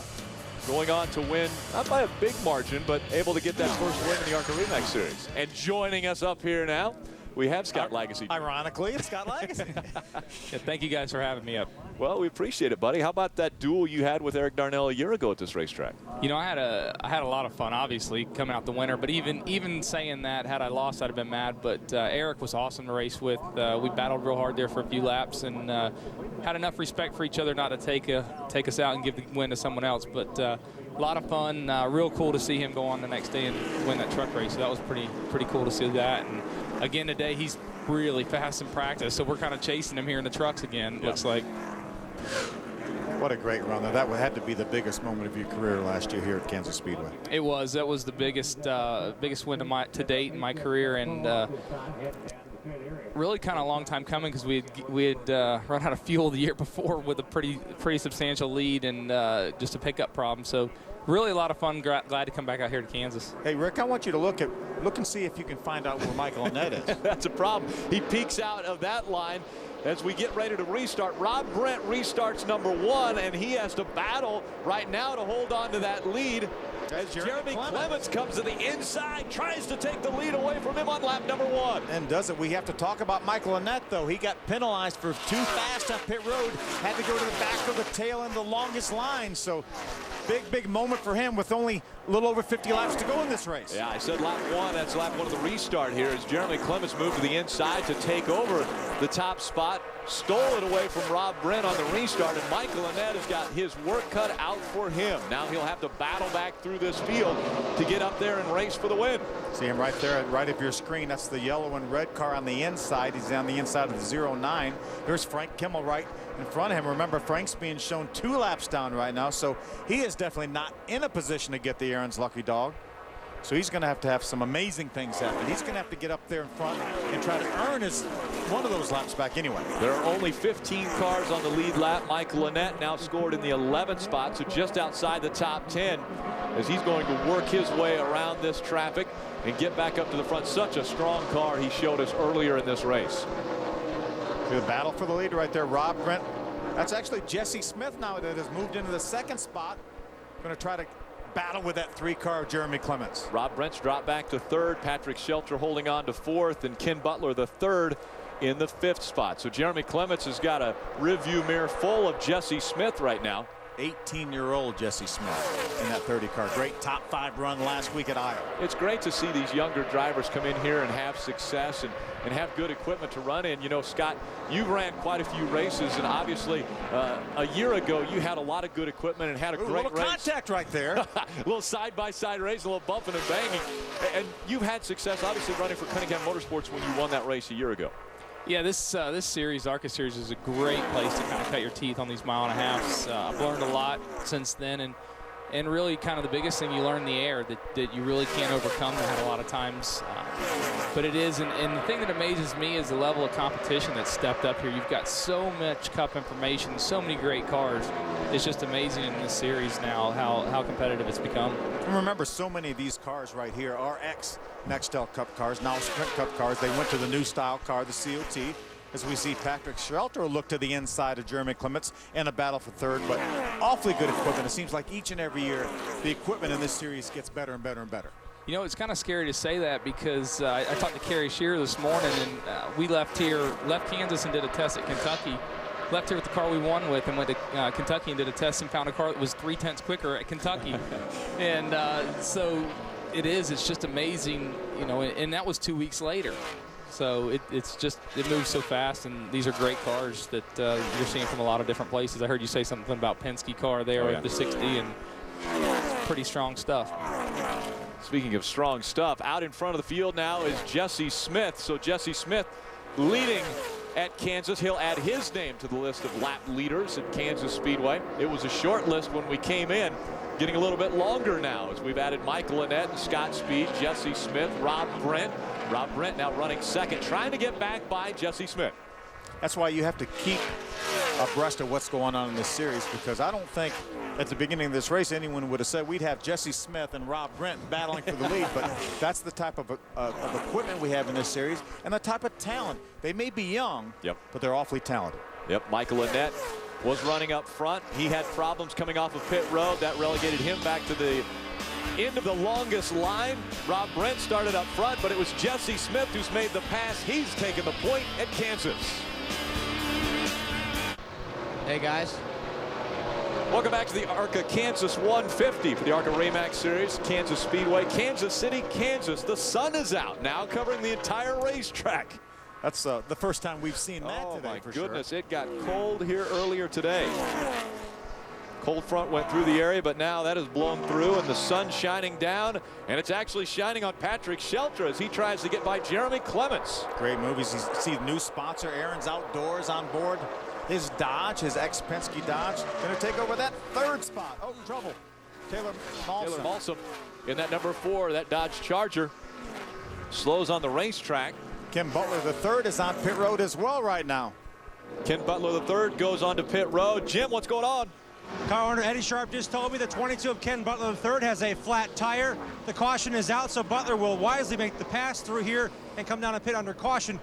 going on to win, not by a big margin, but able to get that first win in the ARCA Re-Max Series. And joining us up here now, we have Scott Lagasse. Ironically, it's Scott Lagasse. Yeah, thank you guys for having me up. Well, we appreciate it, buddy. How about that duel you had with Eric Darnell a year ago at this racetrack? You know, I had a lot of fun, obviously, coming out the winner. But even saying that, had I lost, I'd have been mad. But Eric was awesome to race with. We battled real hard there for a few laps and had enough respect for each other not to take us out and give the win to someone else. But a lot of fun. Real cool to see him go on the next day and win that truck race. So that was pretty cool to see that. And again today, he's really fast in practice. So we're kind of chasing him here in the trucks again. Looks like. What a great run. That had to be the biggest moment of your career last year here at Kansas Speedway. It was. That was the biggest win to date in my career, and really kind of a long time coming because we had run out of fuel the year before with a pretty substantial lead and just a pickup problem. So really a lot of fun. Glad to come back out here to Kansas. Hey, Rick, I want you to look and see if you can find out where Michael Annett is. That's a problem. He peeks out of that line as we get ready to restart. Rob Brent restarts number 1, and he has to battle right now to hold on to that lead. As Jeremy Clements comes to the inside, tries to take the lead away from him on lap number 1. And does it. We have to talk about Michael Annett, though. He got penalized for too fast up pit road. Had to go to the back of the tail end, the longest line. So big moment for him with only a little over 50 laps to go in this race. Yeah, I said lap 1. That's lap 1 of the restart here as Jeremy Clements moved to the inside to take over the top spot. Stole it away from Rob Brent on the restart, and Michael Annett has got his work cut out for him. Now he'll have to battle back through this field to get up there and race for the win. See him right there, right of your screen. That's the yellow and red car on the inside. He's on the inside of the 09. There's Frank Kimmel right in front of him. Remember, Frank's being shown 2 laps down right now, so he is definitely not in a position to get the Aaron's lucky dog. So he's going to have some amazing things happen. He's going to have to get up there in front and try to earn one of those laps back anyway. There are only 15 cars on the lead lap. Michael Annett now scored in the 11th spot, so just outside the top 10 as he's going to work his way around this traffic and get back up to the front. Such a strong car he showed us earlier in this race. The battle for the lead right there, Rob Brent. That's actually Jesse Smith now that has moved into the 2nd spot. Going to try to battle with that 3-car Jeremy Clements. Rob Brent's dropped back to 3rd. Patrick Shelter holding on to 4th, and Ken Butler the 3rd in the 5th spot. So Jeremy Clements has got a rearview mirror full of Jesse Smith right now. 18-year-old Jesse Smith in that 30 car. Great top 5 run last week at Iowa. It's great to see these younger drivers come in here and have success and have good equipment to run in. You know, Scott, you ran quite a few races, and obviously a year ago you had a lot of good equipment and had a great race. Contact right there. A little side-by-side race, a little bumping and banging. And you've had success, obviously, running for Cunningham Motorsports when you won that race a year ago. Yeah, this series, ARCA series, is a great place to kind of cut your teeth on these mile-and-a-halfs. I've learned a lot since then, and really kind of the biggest thing you learn in the air that you really can't overcome that a lot of times. But it is, and the thing that amazes me is the level of competition that's stepped up here. You've got so much Cup information, so many great cars. It's just amazing in this series now how competitive it's become. And remember, so many of these cars right here are ex-Nextel Cup cars, now Sprint Cup cars. They went to the new style car, the COT. As we see Patrick Shelter look to the inside of Jeremy Clements in a battle for 3rd, but awfully good equipment. It seems like each and every year the equipment in this series gets better and better and better. You know, it's kind of scary to say that because I talked to Kerry Shearer this morning, and we left Kansas and did a test at Kentucky. Left here with the car we won with and went to Kentucky and did a test and found a car that was 3/10 quicker at Kentucky. And so it's just amazing, you know, and that was 2 weeks later. So it moves so fast, and these are great cars that you're seeing from a lot of different places. I heard you say something about Penske car there with the 60, and pretty strong stuff. Speaking of strong stuff, out in front of the field now is Jesse Smith. So Jesse Smith leading at Kansas. He'll add his name to the list of lap leaders at Kansas Speedway. It was a short list when we came in, getting a little bit longer now as we've added Michael Annett and Scott Speed, Jesse Smith, Rob Brent. Rob Brent now running 2nd, trying to get back by Jesse Smith. That's why you have to keep abreast of what's going on in this series, because I don't think at the beginning of this race anyone would have said we'd have Jesse Smith and Rob Brent battling for the lead, but that's the type of equipment we have in this series and the type of talent. They may be young, but they're awfully talented. Yep, Michael Annett was running up front. He had problems coming off of pit road. That relegated him back to the end of the longest line. Rob Brent started up front, but it was Jesse Smith who's made the pass. He's taken the point at Kansas. Hey, guys. Welcome back to the ARCA Kansas 150 for the ARCA Re-Max Series, Kansas Speedway, Kansas City, Kansas. The sun is out now, covering the entire racetrack. That's the first time we've seen that today. Oh my for goodness, sure. it got cold here earlier today. Cold front went through the area, but now that has blown through and the sun's shining down, and it's actually shining on Patrick Shelter as he tries to get by Jeremy Clements. Great movies. You see the new sponsor, Aaron's Outdoors, on board. His Dodge, his ex-Penske Dodge, going to take over that third spot. Oh, trouble. Taylor Malsom. In that number 4, that Dodge Charger. Slows on the racetrack. Ken Butler III is on pit road as well right now. Ken Butler III goes on to pit road. Jim, what's going on? Car owner Eddie Sharp just told me the 22 of Ken Butler III has a flat tire. The caution is out, so Butler will wisely make the pass through here and come down and pit under caution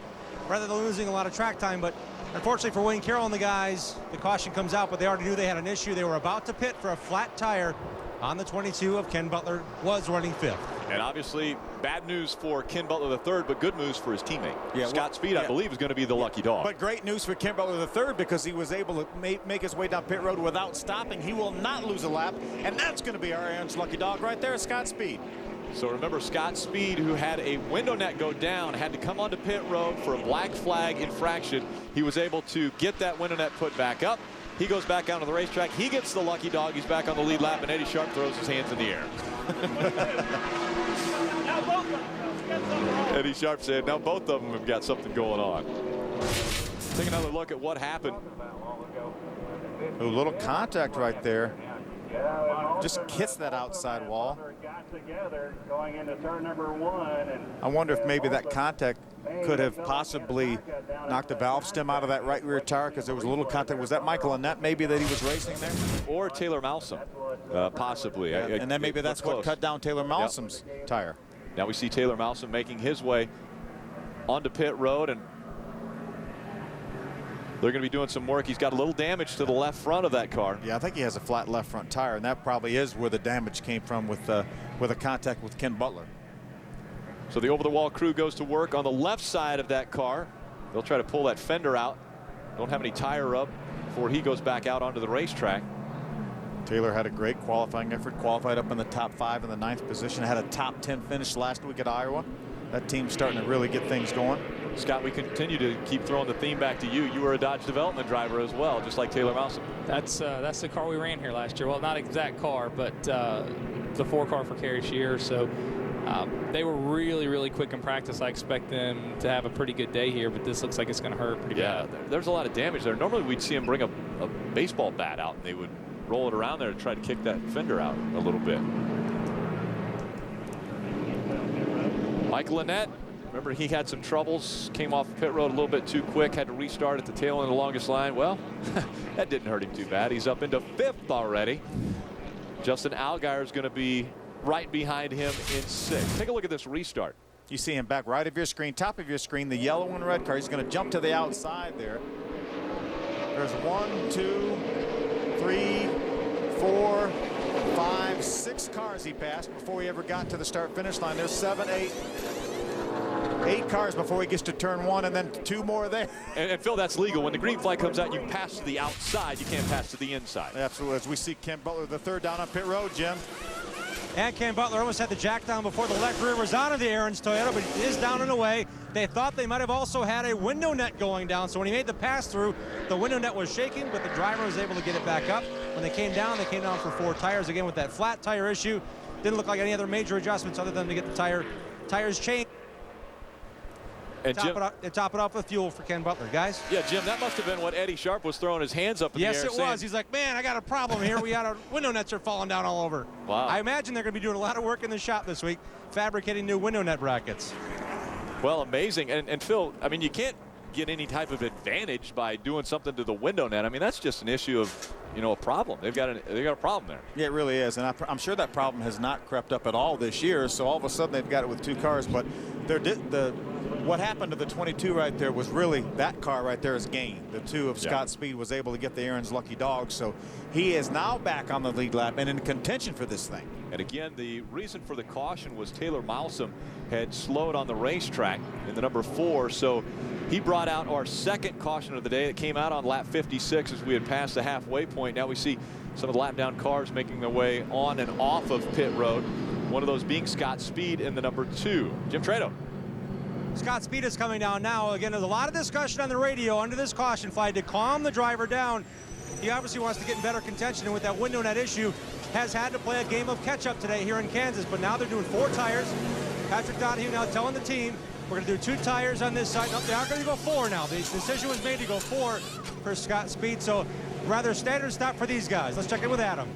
rather than losing a lot of track time. But unfortunately for Wayne Carroll and the guys, the caution comes out, but they already knew they had an issue. They were about to pit for a flat tire on the 22 of Ken Butler, was running 5th. And obviously, bad news for Ken Butler III, but good news for his teammate. Yeah, Scott Speed, I believe, is going to be the lucky dog. But great news for Ken Butler III because he was able to make his way down pit road without stopping. He will not lose a lap, and that's going to be our Aaron's lucky dog right there, Scott Speed. So remember, Scott Speed, who had a window net go down, had to come onto pit road for a black flag infraction. He was able to get that window net put back up. He goes back out on the racetrack. He gets the lucky dog. He's back on the lead lap, and Eddie Sharp throws his hands in the air. Eddie Sharp said, now both of them have got something going on. Take another look at what happened. A little contact right there. Just hits that outside wall. I wonder if maybe that contact could have possibly knocked the valve stem out of that right rear tire because there was a little contact. Was that Michael Annette maybe that he was racing there? Or Taylor Malsom, possibly. Yeah, and then maybe that's what cut down Taylor Malsom's tire. Now we see Taylor Malsom making his way onto pit road, and they're going to be doing some work. He's got a little damage to the left front of that car. Yeah, I think he has a flat left front tire, and that probably is where the damage came from with a contact with Ken Butler. So the over-the-wall crew goes to work on the left side of that car. They'll try to pull that fender out. Don't have any tire rub before he goes back out onto the racetrack. Taylor had a great qualifying effort, qualified up in the top 5 in the 9th position, had a top 10 finish last week at Iowa. That team's starting to really get things going. Scott, we continue to keep throwing the theme back to you. You were a Dodge development driver as well, just like Taylor Malsom. That's the car we ran here last year. Well, not exact car, but the 4 car for Kerry Shearer. So they were really, really quick in practice. I expect them to have a pretty good day here, but this looks like it's going to hurt pretty bad. There's a lot of damage there. Normally we'd see them bring a baseball bat out and they would roll it around there to try to kick that fender out a little bit. Michael Annette, remember he had some troubles, came off pit road a little bit too quick, had to restart at the tail end of the longest line. Well, that didn't hurt him too bad. He's up into 5th already. Justin Allgaier is going to be right behind him in 6th. Take a look at this restart. You see him back right of your screen, top of your screen, the yellow and red car. He's going to jump to the outside there. There's 1, 2, 3, 4, 5, 6 cars he passed before he ever got to the start-finish line. There's 7, 8 cars before he gets to turn 1, and then 2 more there. And Phil, that's legal. When the green flag comes out, you pass to the outside. You can't pass to the inside. Absolutely. As we see Ken Butler III down on pit road, Jim. And Ken Butler almost had the jack down before the left rear was onto the Aaron's Toyota, but it is down and away. They thought they might have also had a window net going down, so when he made the pass through, the window net was shaking, but the driver was able to get it back up. When they came down for 4 tires. Again, with that flat tire issue, didn't look like any other major adjustments other than to get the tires changed. And top it off with fuel for Ken Butler, guys. Yeah, Jim, that must have been what Eddie Sharp was throwing his hands up in the air. Yes, it was. He's like, man, I got a problem here. We got our window nets are falling down all over. Wow. I imagine they're going to be doing a lot of work in the shop this week, fabricating new window net brackets. Well, amazing. And Phil, I mean, you can't get any type of advantage by doing something to the window net. I mean, that's just an issue of, a problem. They've got a problem there. Yeah, it really is. And I'm sure that problem has not crept up at all this year. So all of a sudden they've got it with 2 cars. But what happened to the 22 right there was really that car right there is gain. The 2 of Scott Speed was able to get the Aaron's lucky dog. So he is now back on the lead lap and in contention for this thing. And again, the reason for the caution was Taylor Malsom had slowed on the racetrack in the number 4. So He brought out our second caution of the day. It came out on lap 56 as we had passed the halfway point. Now we see some of the lap down cars making their way on and off of pit road. One of those being Scott Speed in the number 2. Jim Trado. Scott Speed is coming down now. Again, there's a lot of discussion on the radio under this caution flag to calm the driver down. He obviously wants to get in better contention, and with that window net issue, has had to play a game of catch-up today here in Kansas. But now they're doing 4 tires. Patrick Donahue now telling the team, we're going to do 2 tires on this side. No, they aren't going to go 4 now. The decision was made to go 4 for Scott Speed. So rather standard stop for these guys. Let's check in with Adam.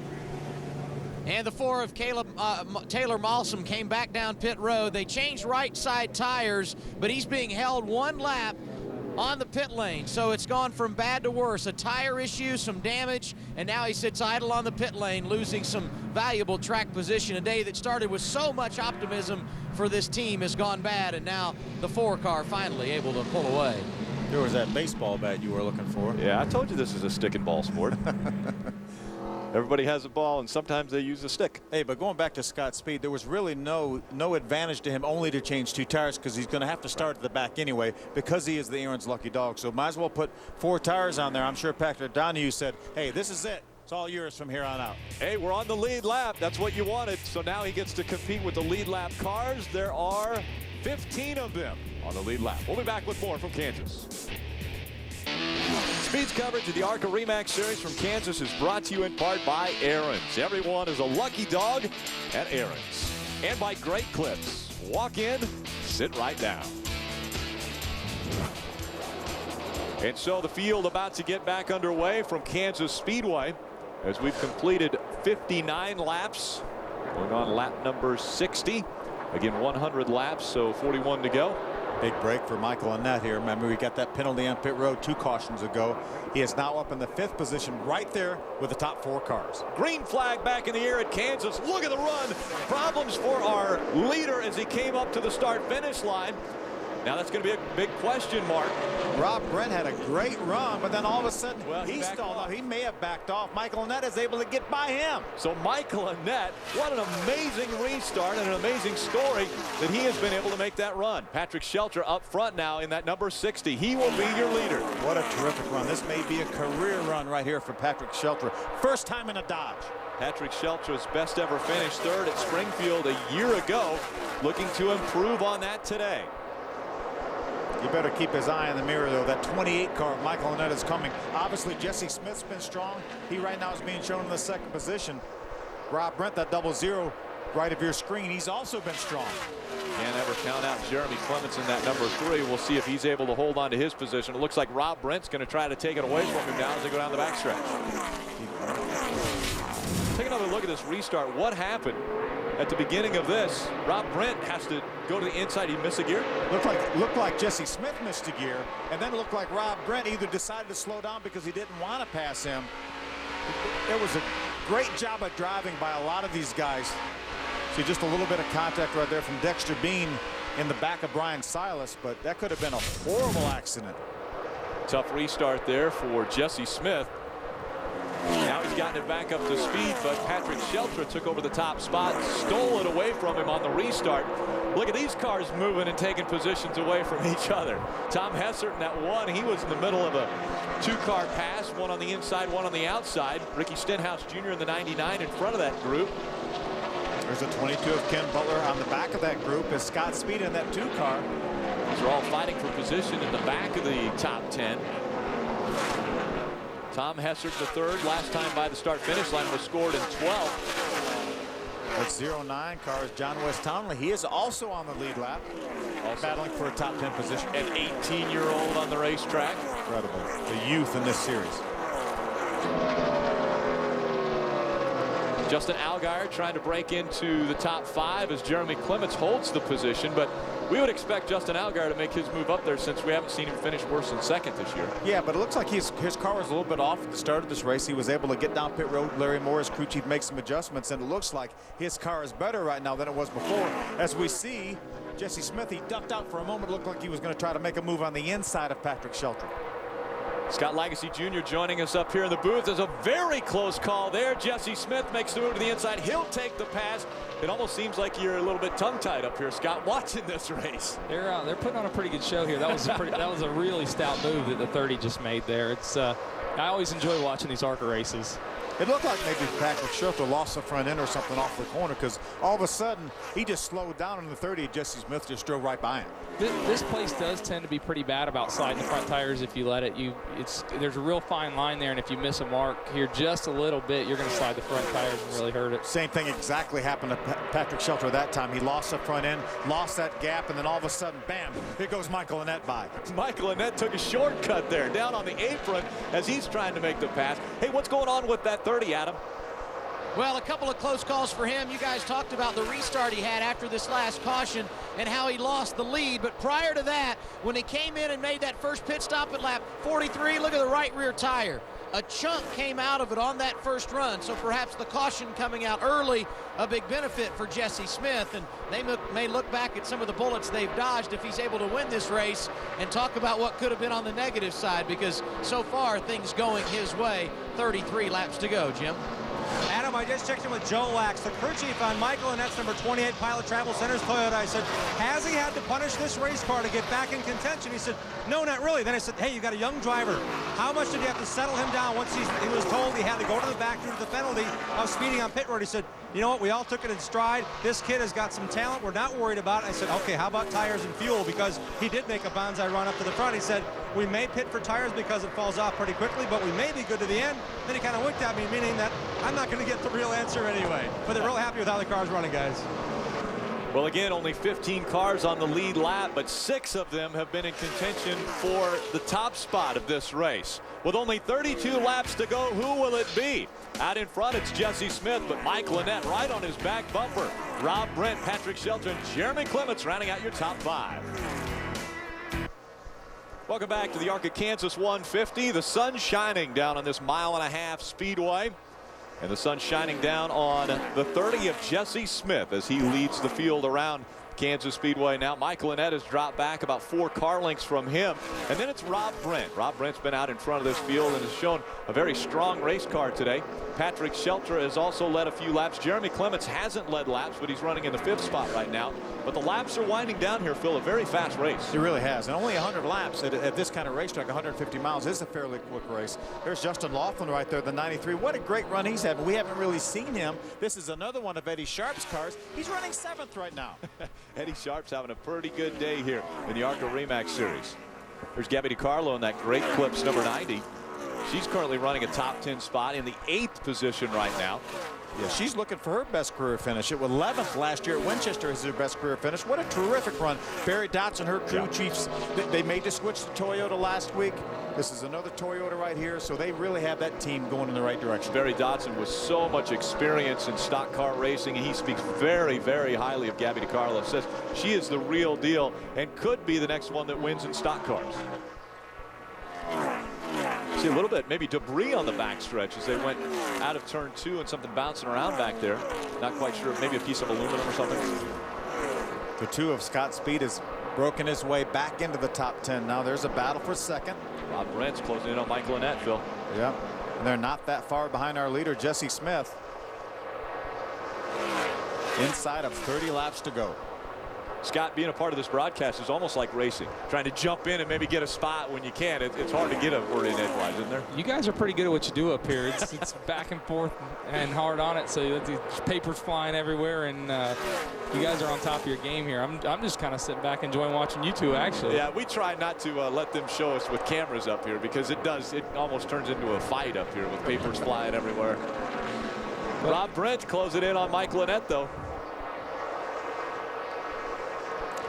And the 4 of Taylor Malsom came back down pit road. They changed right side tires, but he's being held 1 lap on the pit lane. So it's gone from bad to worse. A tire issue, some damage, and now he sits idle on the pit lane, losing some valuable track position. A day that started with so much optimism for this team has gone bad, and now the 4 car finally able to pull away. There was that baseball bat you were looking for. Yeah, I told you this is a stick and ball sport. Everybody has a ball, and sometimes they use a stick. Hey, but going back to Scott Speed, there was really no advantage to him only to change 2 tires because he's going to have to start at the back anyway because he is the Aaron's lucky dog. So might as well put 4 tires on there. I'm sure Patrick Donahue said, hey, this is it. It's all yours from here on out. Hey, we're on the lead lap. That's what you wanted. So now he gets to compete with the lead lap cars. There are 15 of them on the lead lap. We'll be back with more from Kansas. Speed's coverage of the ARCA Remax Series from Kansas is brought to you in part by Aaron's. Everyone is a lucky dog at Aaron's. And by Great Clips. Walk in, sit right down. And so the field about to get back underway from Kansas Speedway as we've completed 59 laps. Going on lap number 60. Again, 100 laps, so 41 to go. Big break for Michael Annett here. Remember, we got that penalty on pit road 2 cautions ago. He is now up in the 5th position right there with the top 4 cars. Green flag back in the air at Kansas. Look at the run. Problems for our leader as he came up to the start-finish line. Now that's going to be a big question mark. Rob Brent had a great run, but then all of a sudden, well, he stalled out. He may have backed off. Michael Annett is able to get by him. So Michael Annett, what an amazing restart and an amazing story that he has been able to make that run. Patrick Shelter up front now in that number 60. He will be your leader. What a terrific run. This may be a career run right here for Patrick Shelter. First time in a Dodge. Patrick Shelter's best ever finish 3rd at Springfield a year ago. Looking to improve on that today. You better keep his eye in the mirror, though. That 28 car of Michael Annett is coming. Obviously, Jesse Smith's been strong. He right now is being shown in the 2nd position. Rob Brent, that 00 right of your screen, he's also been strong. Can't ever count out Jeremy Clements in that number 3. We'll see if he's able to hold on to his position. It looks like Rob Brent's going to try to take it away from him now as they go down the backstretch. Take another look at this restart. What happened at the beginning of this? Rob Brent has to go to the inside. He missed a gear. Looked like Jesse Smith missed a gear, and then it looked like Rob Brent either decided to slow down because he didn't want to pass him. It was a great job of driving by a lot of these guys. See just a little bit of contact right there from Dexter Bean in the back of Brian Silas, but that could have been a horrible accident. Tough restart there for Jesse Smith. Now he's gotten it back up to speed, but Patrick Shelter took over the top spot, stole it away from him on the restart. Look at these cars moving and taking positions away from each other. Tom Hessert in that 1, he was in the middle of a 2-car pass, 1 on the inside, 1 on the outside. Ricky Stenhouse Jr. in the 99 in front of that group. There's a 22 of Ken Butler on the back of that group as Scott Speed in that 2-car. These are all fighting for position in the back of the top 10. Tom Hessert the 3rd. Last time by the start-finish line was scored in 12th. That 09 car is John West Townley. He is also on the lead lap, also battling for a top 10 position. An 18-year-old on the racetrack. Incredible. The youth in this series. Justin Allgaier trying to break into the top 5 as Jeremy Clements holds the position, but we would expect Justin Allgaier to make his move up there since we haven't seen him finish worse than 2nd this year. Yeah, but it looks like his car was a little bit off at the start of this race. He was able to get down pit road. Larry Morris, crew chief, make some adjustments, and it looks like his car is better right now than it was before. As we see, Jesse Smith, he ducked out for a moment. Looked like he was going to try to make a move on the inside of Patrick Shelter. Scott Lagasse Jr. joining us up here in the booth. There's a very close call there. Jesse Smith makes the move to the inside. He'll take the pass. It almost seems like you're a little bit tongue-tied up here, Scott, watching this race. They're putting on a pretty good show here. That was a really stout move that the 30 just made there. It's I always enjoy watching these ARCA races. It looked like maybe Patrick Shelter lost the front end or something off the corner, because all of a sudden he just slowed down in the 30. Jesse Smith just drove right by him. This place does tend to be pretty bad about sliding the front tires if you let it. There's a real fine line there, and if you miss a mark here just a little bit, you're going to slide the front tires and really hurt it. Same thing exactly happened to Patrick Shelter that time. He lost the front end, lost that gap, and then all of a sudden, bam, here goes Michael Annett by. Michael Annett took a shortcut there, down on the apron as he's trying to make the pass. Hey, what's going on with that 30, Adam? Well, a couple of close calls for him. You guys talked about the restart he had after this last caution and how he lost the lead. But prior to that, when he came in and made that first pit stop at lap 43, look at the right rear tire. A chunk came out of it on that first run. So perhaps the caution coming out early, a big benefit for Jesse Smith. And they may look back at some of the bullets they've dodged if he's able to win this race and talk about what could have been on the negative side, because so far things going his way. 33 laps to go, Jim. Adam, I just checked in with Joe Lax, the crew chief on Michael Annett's number 28 Pilot Travel Centers Toyota. I said, has he had to punish this race car to get back in contention? He said, no, not really. Then I said, hey, you got a young driver. How much did you have to settle him down once he was told he had to go to the back due to the penalty of speeding on pit road? He said, you know what, we all took it in stride. This kid has got some talent. We're not worried about it. I said, okay, how about tires and fuel? Because he did make a bonsai run up to the front. He said, we may pit for tires because it falls off pretty quickly, but we may be good to the end. Then he kind of winked at me, meaning that I'm not going to get the real answer anyway. But they're real happy with how the car's running, guys. Well, again, only 15 cars on the lead lap, but 6 of them have been in contention for the top spot of this race. With only 32 laps to go, who will it be? Out in front, it's Jesse Smith, but Michael Annett right on his back bumper. Rob Brent, Patrick Shelton, Jeremy Clements rounding out your top 5. Welcome back to the ARCA Kansas 150. The sun shining down on this 1.5 mile speedway. And the sun shining down on the 30 of Jesse Smith as he leads the field around Kansas Speedway. Now Michael Annett has dropped back about 4 car lengths from him. And then it's Rob Brent. Rob Brent's been out in front of this field and has shown a very strong race car today. Patrick Shelter has also led a few laps. Jeremy Clements hasn't led laps, but he's running in the 5th spot right now. But the laps are winding down here, Phil. A very fast race. It really has. And only 100 laps at this kind of racetrack. 150 miles is a fairly quick race. There's Justin Laughlin right there, the 93. What a great run he's having. We haven't really seen him. This is another one of Eddie Sharp's cars. He's running 7th right now. Eddie Sharp's having a pretty good day here in the ARCA Remax Series. There's Gabby DiCarlo in that great Clips number 90. She's currently running a top 10 spot in the 8th position right now. Yeah, she's looking for her best career finish. It was 11th last year at Winchester as her best career finish. What a terrific run. Barry Dotson, her crew chiefs, they made the switch to Toyota last week. This is another Toyota right here, so they really have that team going in the right direction. Barry Dotson with so much experience in stock car racing, and he speaks very, very highly of Gabby DiCarlo. Says she is the real deal and could be the next one that wins in stock cars. See a little bit, maybe debris on the backstretch as they went out of turn 2 and something bouncing around back there. Not quite sure, maybe a piece of aluminum or something. The 2 of Scott Speed has broken his way back into the top 10. Now there's a battle for 2nd. Rob Brent's closing in on Michael Annett, Phil. Yeah, and they're not that far behind our leader, Jesse Smith. Inside of 30 laps to go. Scott, being a part of this broadcast is almost like racing. Trying to jump in and maybe get a spot when you can. It's hard to get a word in edgewise, isn't there? You guys are pretty good at what you do up here. It's back and forth and hard on it, so the papers flying everywhere, and you guys are on top of your game here. I'm just kind of sitting back enjoying watching you two, actually. Yeah, we try not to let them show us with cameras up here because it almost turns into a fight up here with papers flying everywhere. But Rob Brent closing in on Michael Annett, though.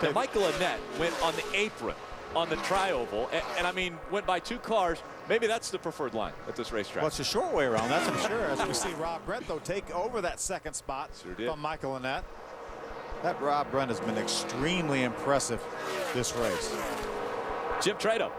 Now, Michael Annett went on the apron on the tri-oval, and I mean, went by 2 cars. Maybe that's the preferred line at this racetrack. Well, it's a short way around, that's for sure. As we see Rob Brent, though, take over that 2nd spot from Michael Annett. That Rob Brent has been extremely impressive this race. Jim Trado.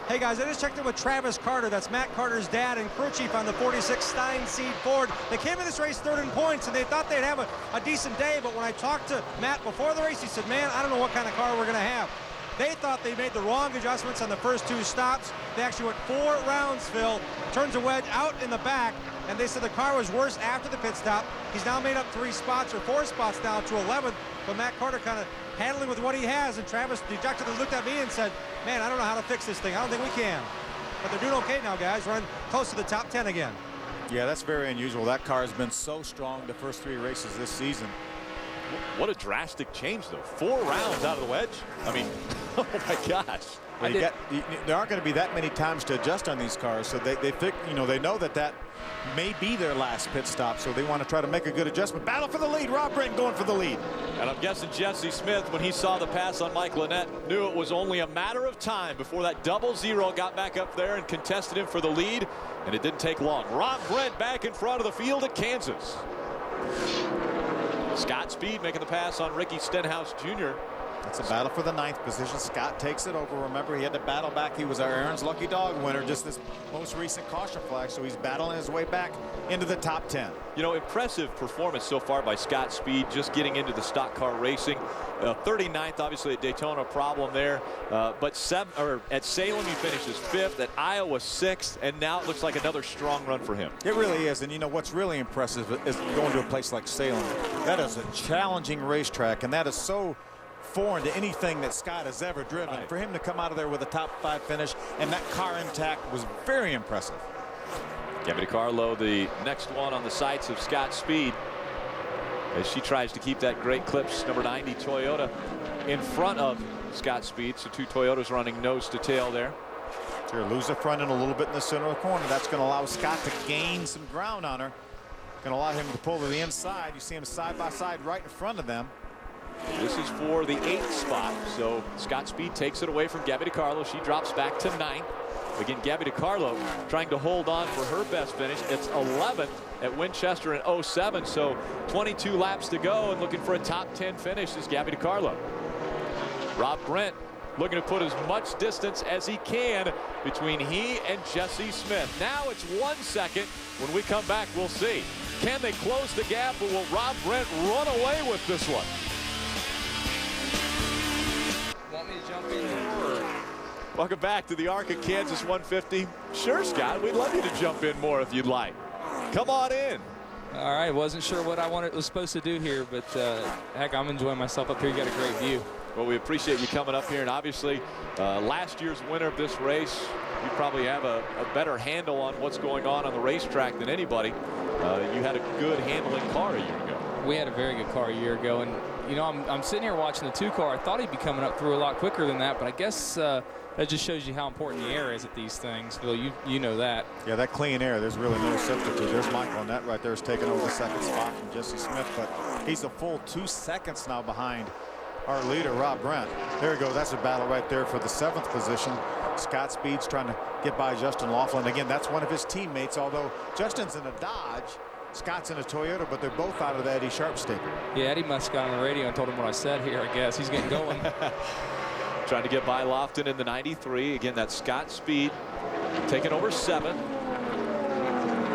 Hey guys, I just checked in with Travis Carter. That's Matt Carter's dad and crew chief on the 46 Stein Seed Ford. They came in this race 3rd in points, and they thought they'd have a decent day. But when I talked to Matt before the race, he said, man, I don't know what kind of car we're going to have. They thought they made the wrong adjustments on the first 2 stops. They actually went 4 rounds, Phil, turns a wedge out in the back, and they said the car was worse after the pit stop. He's now made up 3 spots or 4 spots down to 11th, but Matt Carter kind of handling with what he has, and Travis dejectedly looked at me and said, man, I don't know how to fix this thing. I don't think we can. But they're doing okay now, guys. Running close to the top 10 again. Yeah, that's very unusual. That car has been so strong the first 3 races this season. What a drastic change, though. 4 rounds out of the wedge. I mean, oh my gosh. Well, there aren't going to be that many times to adjust on these cars, so they know that may be their last pit stop, so they want to try to make a good adjustment. Battle for the lead. Rob Brent going for the lead. And I'm guessing Jesse Smith, when he saw the pass on Mike Lynette, knew it was only a matter of time before that 00 got back up there and contested him for the lead, and it didn't take long. Rob Brent back in front of the field at Kansas. Scott Speed making the pass on Ricky Stenhouse Jr. It's a battle for the 9th position. Scott takes it over. Remember, he had to battle back. He was our Aaron's Lucky Dog winner just this most recent caution flag, so he's battling his way back into the top 10. You know, impressive performance so far by Scott Speed, just getting into the stock car racing. 39th, obviously, at Daytona, problem there. But at Salem, he finishes 5th. At Iowa, 6th. And now it looks like another strong run for him. It really is. And, you know, what's really impressive is going to a place like Salem. That is a challenging racetrack, and that is so foreign to anything that Scott has ever driven. Right. For him to come out of there with a top 5 finish and that car intact was very impressive. Gabby DiCarlo, the next one on the sights of Scott Speed, as she tries to keep that great Clips number 90 Toyota in front of Scott Speed. So 2 Toyotas running nose to tail there. Here, lose the front end a little bit in the center of the corner. That's going to allow Scott to gain some ground on her. Going to allow him to pull to the inside. You see him side by side right in front of them. This is for the 8th spot. So Scott Speed takes it away from Gabby DiCarlo. She drops back to 9th. Again, Gabby DiCarlo trying to hold on for her best finish. It's 11th at Winchester in 07. So 22 laps to go and looking for a top 10 finish is Gabby DiCarlo. Rob Brent looking to put as much distance as he can between he and Jesse Smith. Now it's 1 second. When we come back, we'll see. Can they close the gap, or will Rob Brent run away with this one? Want me to jump in more? Welcome back to the ARCA Kansas 150. Sure, Scott, we'd love you to jump in more if you'd like. Come on in. All right, wasn't sure what I was supposed to do here, but heck, I'm enjoying myself up here. You got a great view. Well, we appreciate you coming up here, and obviously last year's winner of this race, you probably have a better handle on what's going on the racetrack than anybody. You had a good handling car a year ago. We had a very good car a year ago, and you know, I'm sitting here watching the 2 car. I thought he'd be coming up through a lot quicker than that, but I guess that just shows you how important the air is at these things. Phil, you know that. Yeah, that clean air, there's really no substitute. There's Michael, and that right there is taking over the 2nd spot from Jesse Smith, but he's a full 2 seconds now behind our leader, Rob Brent. There you go. That's a battle right there for the 7th position. Scott Speed's trying to get by Justin Laughlin. Again, that's one of his teammates, although Justin's in a Dodge, Scott's in a Toyota, but they're both out of the Eddie Sharp staple. Yeah, Eddie must have got on the radio and told him what I said here, I guess. He's getting going. Trying to get by Lofton in the 93. Again, that's Scott Speed taking over 7th.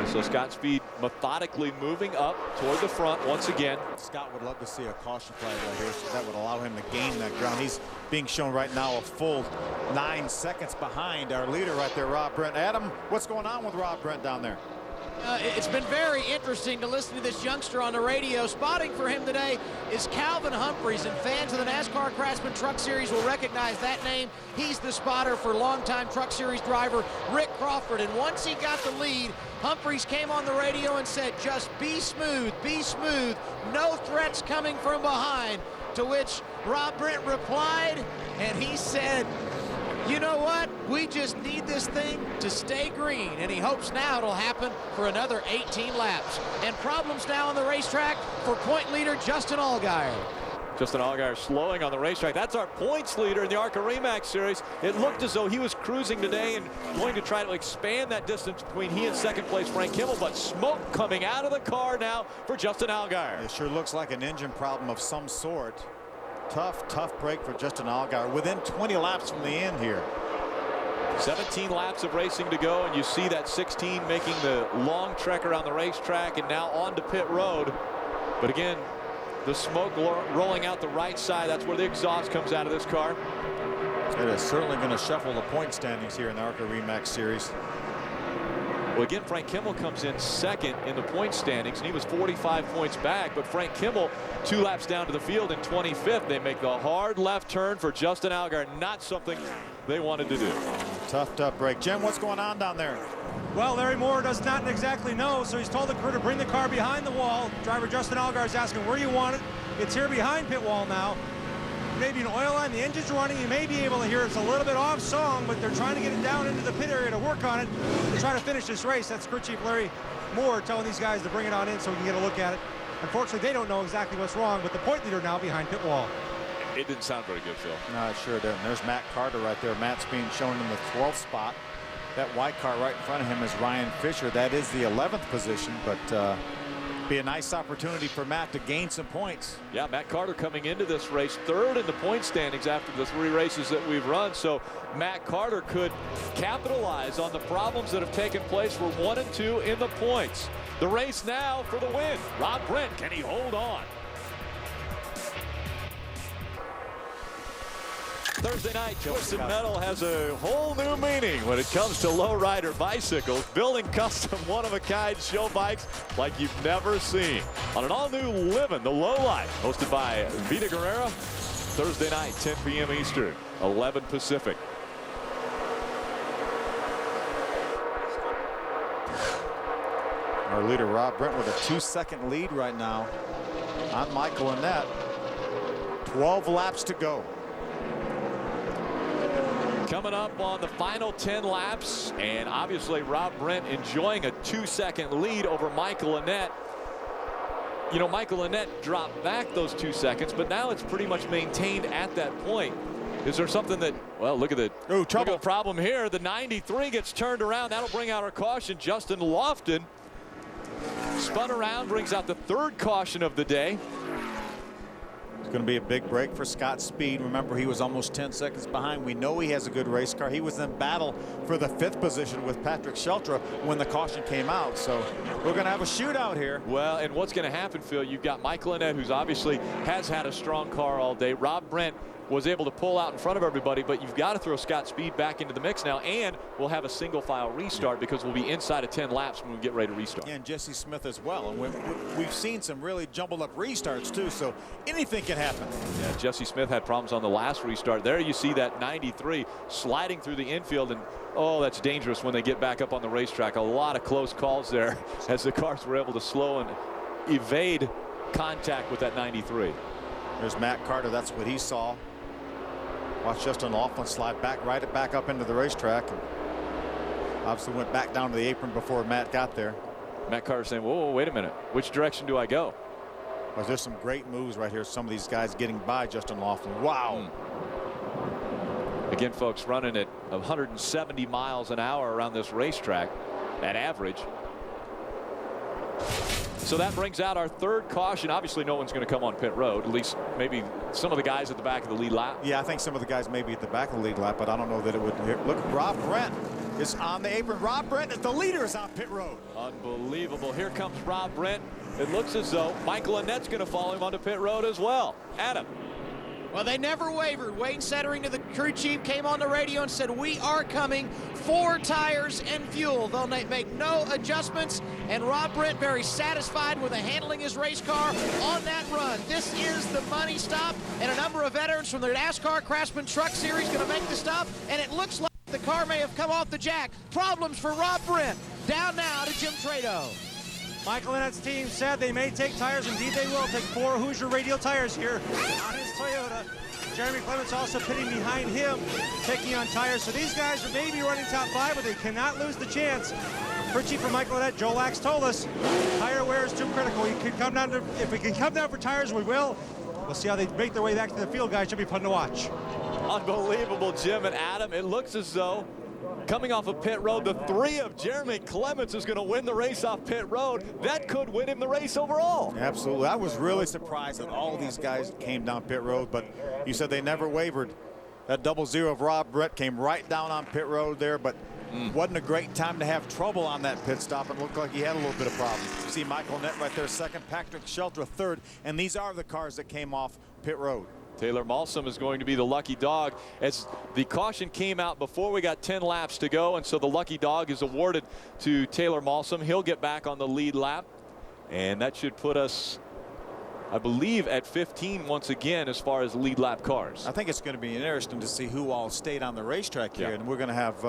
So Scott Speed methodically moving up toward the front once again. Scott would love to see a caution flag right here, so that would allow him to gain that ground. He's being shown right now a full 9 seconds behind our leader right there, Rob Brent. Adam, what's going on with Rob Brent down there? It's been very interesting to listen to this youngster on the radio. Spotting for him today is Calvin Humphreys, and fans of the NASCAR Craftsman Truck Series will recognize that name. He's the spotter for longtime Truck Series driver Rick Crawford, and once he got the lead, Humphreys came on the radio and said, just be smooth, no threats coming from behind, to which Rob Brent replied, and he said, you know what? We just need this thing to stay green, and he hopes now it'll happen for another 18 laps. And problems now on the racetrack for point leader Justin Allgaier. Justin Allgaier slowing on the racetrack. That's our points leader in the ARCA Remax Series. It looked as though he was cruising today and going to try to expand that distance between he and 2nd place Frank Kimmel, but smoke coming out of the car now for Justin Allgaier. It sure looks like an engine problem of some sort. Tough break for Justin Allgaier within 20 laps from the end here. 17 laps of racing to go, and you see that 16 making the long trek around the racetrack and now on to pit road. But again, the smoke rolling out the right side. That's where the exhaust comes out of this car. It is certainly going to shuffle the point standings here in the ARCA Remax Series. Well, again, Frank Kimmel comes in second in the point standings, and he was 45 points back. But Frank Kimmel, 2 laps down to the field in 25th. They make the hard left turn for Justin Allgaier. Not something they wanted to do. Tough break. Jim, what's going on down there? Well, Larry Moore does not exactly know, so he's told the crew to bring the car behind the wall. Driver Justin Allgaier is asking where you want it. It's here behind pit wall now. Maybe an oil line, the engine's running, you may be able to hear it's a little bit off song, but they're trying to get it down into the pit area to work on it to try to finish this race. That's crew chief Larry Moore telling these guys to bring it on in so we can get a look at it. Unfortunately, they don't know exactly what's wrong, but the point leader now behind pit wall. It didn't sound very good, Phil. No, it sure didn't. There's Matt Carter right there. Matt's being shown in the 12th spot. That white car right in front of him is Ryan Fisher. That is the 11th position, but be a nice opportunity for Matt to gain some points. Yeah, Matt Carter coming into this race 3rd in the point standings after the 3 races that we've run. So Matt Carter could capitalize on the problems that have taken place. We're 1 and 2 in the points. The race now for the win. Rob Brent, can he hold on? Thursday night, Twisted Metal has a whole new meaning when it comes to lowrider bicycles, building custom one-of-a-kind show bikes like you've never seen. On an all-new Livin' the Low Life, hosted by Vita Guerrera, Thursday night, 10 p.m. Eastern, 11 Pacific. Our leader, Rob Brent, with a 2-second lead right now on Michael Annett. 12 laps to go. Coming up on the final 10 laps, and obviously Rob Brent enjoying a 2-second lead over Michael Annett. You know, Michael Annett dropped back those 2 seconds, but now it's pretty much maintained at that point. Is there something that, well, look at the problem here. The 93 gets turned around. That'll bring out our caution. Justin Lofton spun around, brings out the 3rd caution of the day. It's going to be a big break for Scott Speed. Remember, he was almost 10 seconds behind. We know he has a good race car. He was in battle for the 5th position with Patrick Sheltra when the caution came out. So we're going to have a shootout here. Well, and what's going to happen, Phil, you've got Michael Annett, who's obviously has had a strong car all day. Rob Brent was able to pull out in front of everybody, but you've got to throw Scott Speed back into the mix now, and we'll have a single file restart because we'll be inside of 10 laps when we get ready to restart. And Jesse Smith as well. And we've seen some really jumbled up restarts too, so anything can happen. Yeah, Jesse Smith had problems on the last restart. There you see that 93 sliding through the infield, and oh, that's dangerous when they get back up on the racetrack. A lot of close calls there as the cars were able to slow and evade contact with that 93. There's Matt Carter. That's what he saw. Watch Justin Lofton slide back up into the racetrack. And obviously went back down to the apron before Matt got there. Matt Carter saying, whoa, wait a minute. Which direction do I go? Well, there's some great moves right here. Some of these guys getting by Justin Lofton. Wow. Again, folks, running at 170 miles an hour around this racetrack at average. So that brings out our 3rd caution. Obviously, no one's going to come on pit road. At least maybe some of the guys at the back of the lead lap. Yeah, I think some of the guys may be at the back of the lead lap, but I don't know that it would. Look, Rob Brent is on the apron. Rob Brent, the leader, is on pit road. Unbelievable. Here comes Rob Brent. It looks as though Michael Annett's going to follow him onto pit road as well. Adam. Well, they never wavered. Wayne Settering, to the crew chief, came on the radio and said, we are coming, 4 tires and fuel. They'll make no adjustments, and Rob Brent very satisfied with handling his race car on that run. This is the money stop, and a number of veterans from the NASCAR Craftsman Truck Series going to make the stop, and it looks like the car may have come off the jack. Problems for Rob Brent. Down now to Jim Trado. Michael Annett's team said they may take tires. Indeed, they will take 4 Hoosier radial tires here on his Toyota. Jeremy Clements also pitting behind him, taking on tires. So these guys are maybe running top 5, but they cannot lose the chance. Crew chief for Michael Annett, Joe Lax, told us tire wear is too critical. If we can come down for tires, we will. We'll see how they make their way back to the field, guys. Should be fun to watch. Unbelievable, Jim and Adam. It looks as though coming off of pit road, the 3 of Jeremy Clements is going to win the race off pit road. That could win him the race overall. Absolutely. I was really surprised that all these guys came down pit road, but you said they never wavered. That 00 of Rob Brett came right down on pit road there, but wasn't a great time to have trouble on that pit stop. It looked like he had a little bit of problem. You see Michael Annett right there, 2nd, Patrick Sheltra 3rd, and these are the cars that came off pit road. Taylor Malsom is going to be the lucky dog, as the caution came out before we got 10 laps to go, and so the lucky dog is awarded to Taylor Malsom. He'll get back on the lead lap, and that should put us, I believe, at 15 once again as far as lead lap cars. I think it's going to be interesting to see who all stayed on the racetrack here, and we're going to have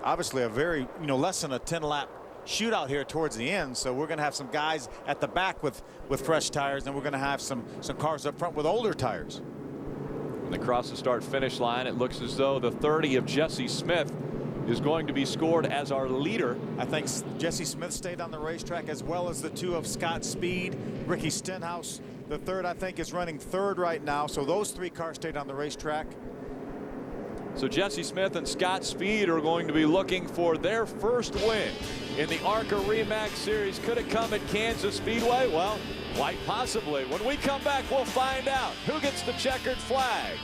obviously a very, less than a 10-lap shootout here towards the end. So we're going to have some guys at the back with fresh tires, and we're going to have some cars up front with older tires. When they cross the start-finish line, it looks as though the 30 of Jesse Smith is going to be scored as our leader. I think Jesse Smith stayed on the racetrack, as well as the 2 of Scott Speed. Ricky Stenhouse, the 3rd, I think, is running 3rd right now. So those 3 cars stayed on the racetrack. So Jesse Smith and Scott Speed are going to be looking for their first win in the ARCA Re Series. Could it come at Kansas Speedway? Well, quite possibly. When we come back, we'll find out who gets the checkered flag.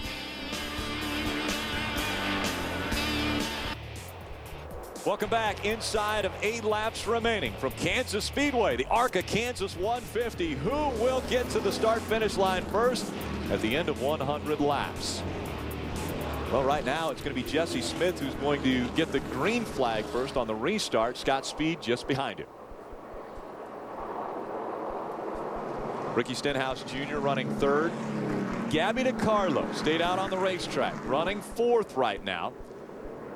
Welcome back inside of 8 laps remaining from Kansas Speedway, the ARCA Kansas 150. Who will get to the start-finish line first at the end of 100 laps? Well, right now it's going to be Jesse Smith who's going to get the green flag first on the restart. Scott Speed just behind him. Ricky Stenhouse Jr. running 3rd. Gabby DiCarlo stayed out on the racetrack, running 4th right now.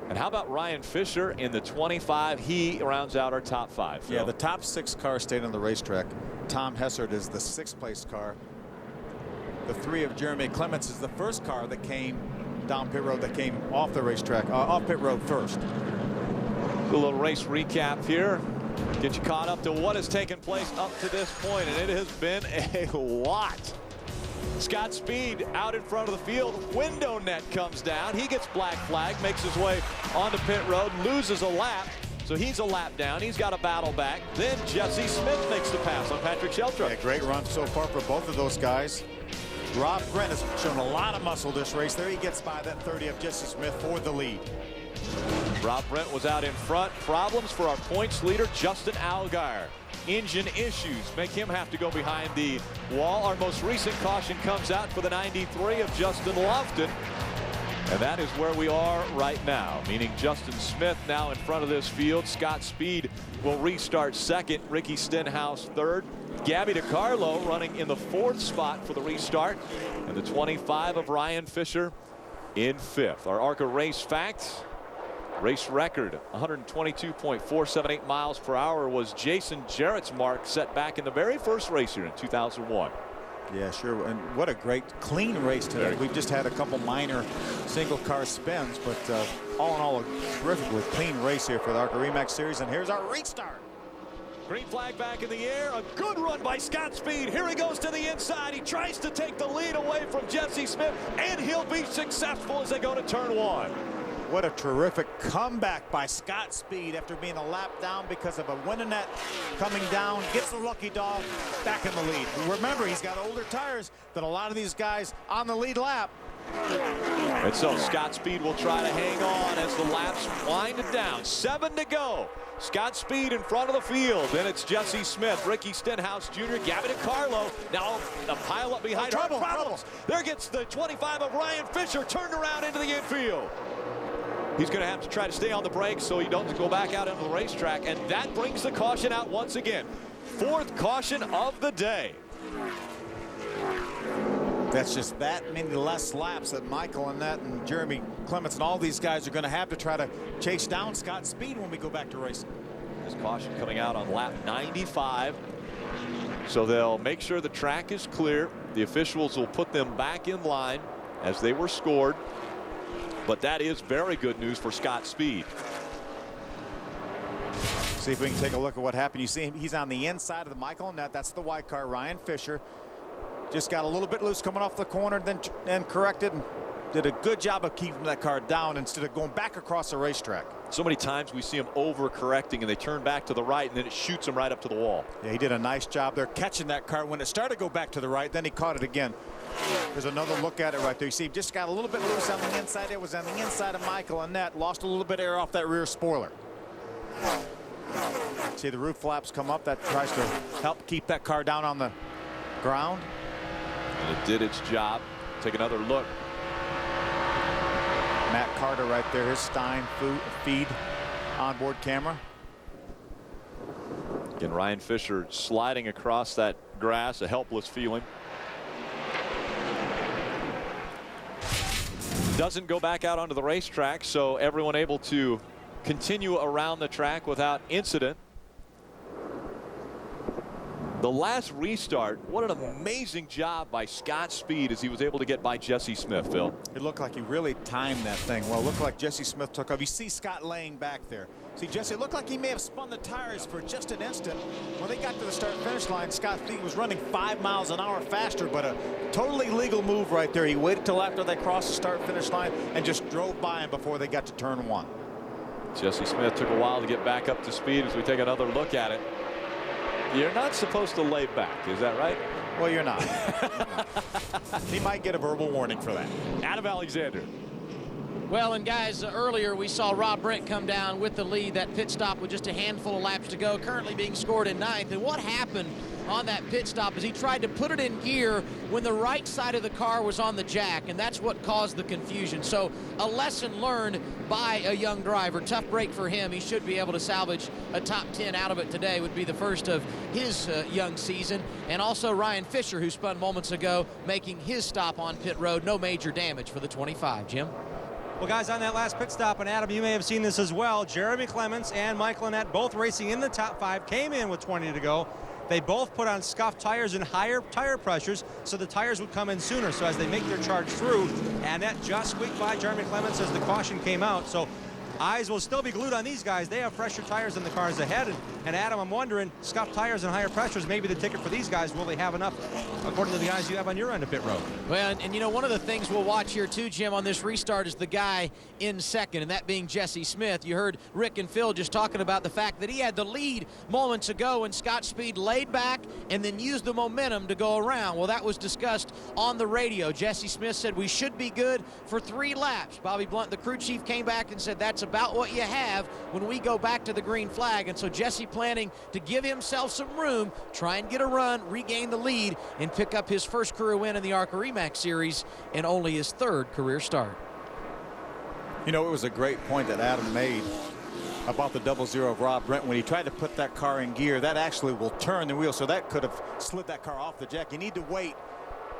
And how about Ryan Fisher in the 25? He rounds out our top 5. Phil. Yeah, the top 6 cars stayed on the racetrack. Tom Hessert is the 6th place car. The 3 of Jeremy Clements is the first car that came down pit road, that came off the racetrack, off pit road first. A little race recap here. Get you caught up to what has taken place up to this point, and it has been a lot. Scott Speed out in front of the field. Window net comes down. He gets black flag, makes his way onto pit road, loses a lap. So he's a lap down. He's got a battle back. Then Jesse Smith makes the pass on Patrick Shelton. Yeah, great run so far for both of those guys. Rob Brent has shown a lot of muscle this race. There he gets by that 30 of Jesse Smith for the lead. Rob Brent was out in front. Problems for our points leader, Justin Allgaier. Engine issues make him have to go behind the wall. Our most recent caution comes out for the 93 of Justin Lofton. And that is where we are right now, meaning Justin Smith now in front of this field. Scott Speed will restart 2nd. Ricky Stenhouse 3rd. Gabby DiCarlo running in the 4th spot for the restart. And the 25 of Ryan Fisher in 5th. Our ARCA race facts. Race record 122.478 miles per hour was Jason Jarrett's mark, set back in the very first race here in 2001. Yeah, sure. And what a great clean race today. We've just had a couple minor single car spins, but all in all, a terrifically clean race here for the ARCA Re Series. And here's our restart. Green flag back in the air. A good run by Scott Speed. Here he goes to the inside. He tries to take the lead away from Jesse Smith, and he'll be successful as they go to turn 1. What a terrific comeback by Scott Speed after being a lap down because of a window net coming down. Gets the lucky dog back in the lead. Remember, he's got older tires than a lot of these guys on the lead lap. And so Scott Speed will try to hang on as the laps wind down. 7 to go. Scott Speed in front of the field. Then it's Jesse Smith, Ricky Stenhouse Jr., Gabby DiCarlo. Now a pile up behind her. Problems. There gets the 25 of Ryan Fisher turned around into the infield. He's going to have to try to stay on the brakes so he doesn't go back out into the racetrack, and that brings the caution out once again. 4th caution of the day. That's just that many less laps that Michael Annette and Jeremy Clements and all these guys are going to have to try to chase down Scott Speed when we go back to racing. This caution coming out on lap 95. So they'll make sure the track is clear. The officials will put them back in line as they were scored. But that is very good news for Scott Speed. See if we can take a look at what happened. You see him, he's on the inside of the Michael Annette. That's the white car. Ryan Fisher just got a little bit loose coming off the corner, then corrected and did a good job of keeping that car down instead of going back across the racetrack. So many times we see him overcorrecting and they turn back to the right and then it shoots him right up to the wall. Yeah, he did a nice job there catching that car when it started to go back to the right. Then he caught it again. There's another look at it right there. You see, he just got a little bit loose on the inside. It was on the inside of Michael Annette. Lost a little bit of air off that rear spoiler. See the roof flaps come up. That tries to help keep that car down on the ground. And it did its job. Take another look. Matt Carter right there, his Stein feed onboard camera. Again, Ryan Fisher sliding across that grass, a helpless feeling. Doesn't go back out onto the racetrack, so everyone able to continue around the track without incident. The last restart, what an amazing job by Scott Speed as he was able to get by Jesse Smith, Phil. It looked like he really timed that thing well. It looked like Jesse Smith took off. You see Scott laying back there. See, Jesse, it looked like he may have spun the tires for just an instant. When they got to the start-finish line, Scott Speed was running 5 miles an hour faster, but a totally legal move right there. He waited till after they crossed the start-finish line and just drove by him before they got to turn 1. Jesse Smith took a while to get back up to speed as we take another look at it. You're not supposed to lay back, is that right? Well, you're not. He might get a verbal warning for that. Adam Alexander. Well, and guys, earlier we saw Rob Brent come down with the lead. That pit stop with just a handful of laps to go, currently being scored in 9th. And what happened on that pit stop is he tried to put it in gear when the right side of the car was on the jack, and that's what caused the confusion. So a lesson learned by a young driver. Tough break for him. He should be able to salvage a top 10 out of it today. Would be the first of his young season. And also Ryan Fisher, who spun moments ago, making his stop on pit road. No major damage for the 25. Jim? Well, guys, on that last pit stop, and Adam, you may have seen this as well, Jeremy Clements and Michael Annett, both racing in the top 5, came in with 20 to go. They both put on scuffed tires and higher tire pressures, so the tires would come in sooner. So as they make their charge through, Annett just squeaked by Jeremy Clements as the caution came out. So eyes will still be glued on these guys. They have fresher tires than the cars ahead. And Adam, I'm wondering, scuffed tires and higher pressures, maybe the ticket for these guys. Will they have enough, according to the guys you have on your end of pit road? Well, and you know, one of the things we'll watch here too, Jim, on this restart is the guy in second, and that being Jesse Smith. You heard Rick and Phil just talking about the fact that he had the lead moments ago, and Scott Speed laid back and then used the momentum to go around. Well, that was discussed on the radio. Jesse Smith said we should be good for 3 laps. Bobby Blunt, the crew chief, came back and said that's about what you have when we go back to the green flag. And so Jesse planning to give himself some room, try and get a run, regain the lead, and pick up his first career win in the ARCA Re Series and only his 3rd career start. You know, it was a great point that Adam made about the 00 of Rob Brent. When he tried to put that car in gear, that actually will turn the wheel, so that could have slid that car off the jack. You need to wait.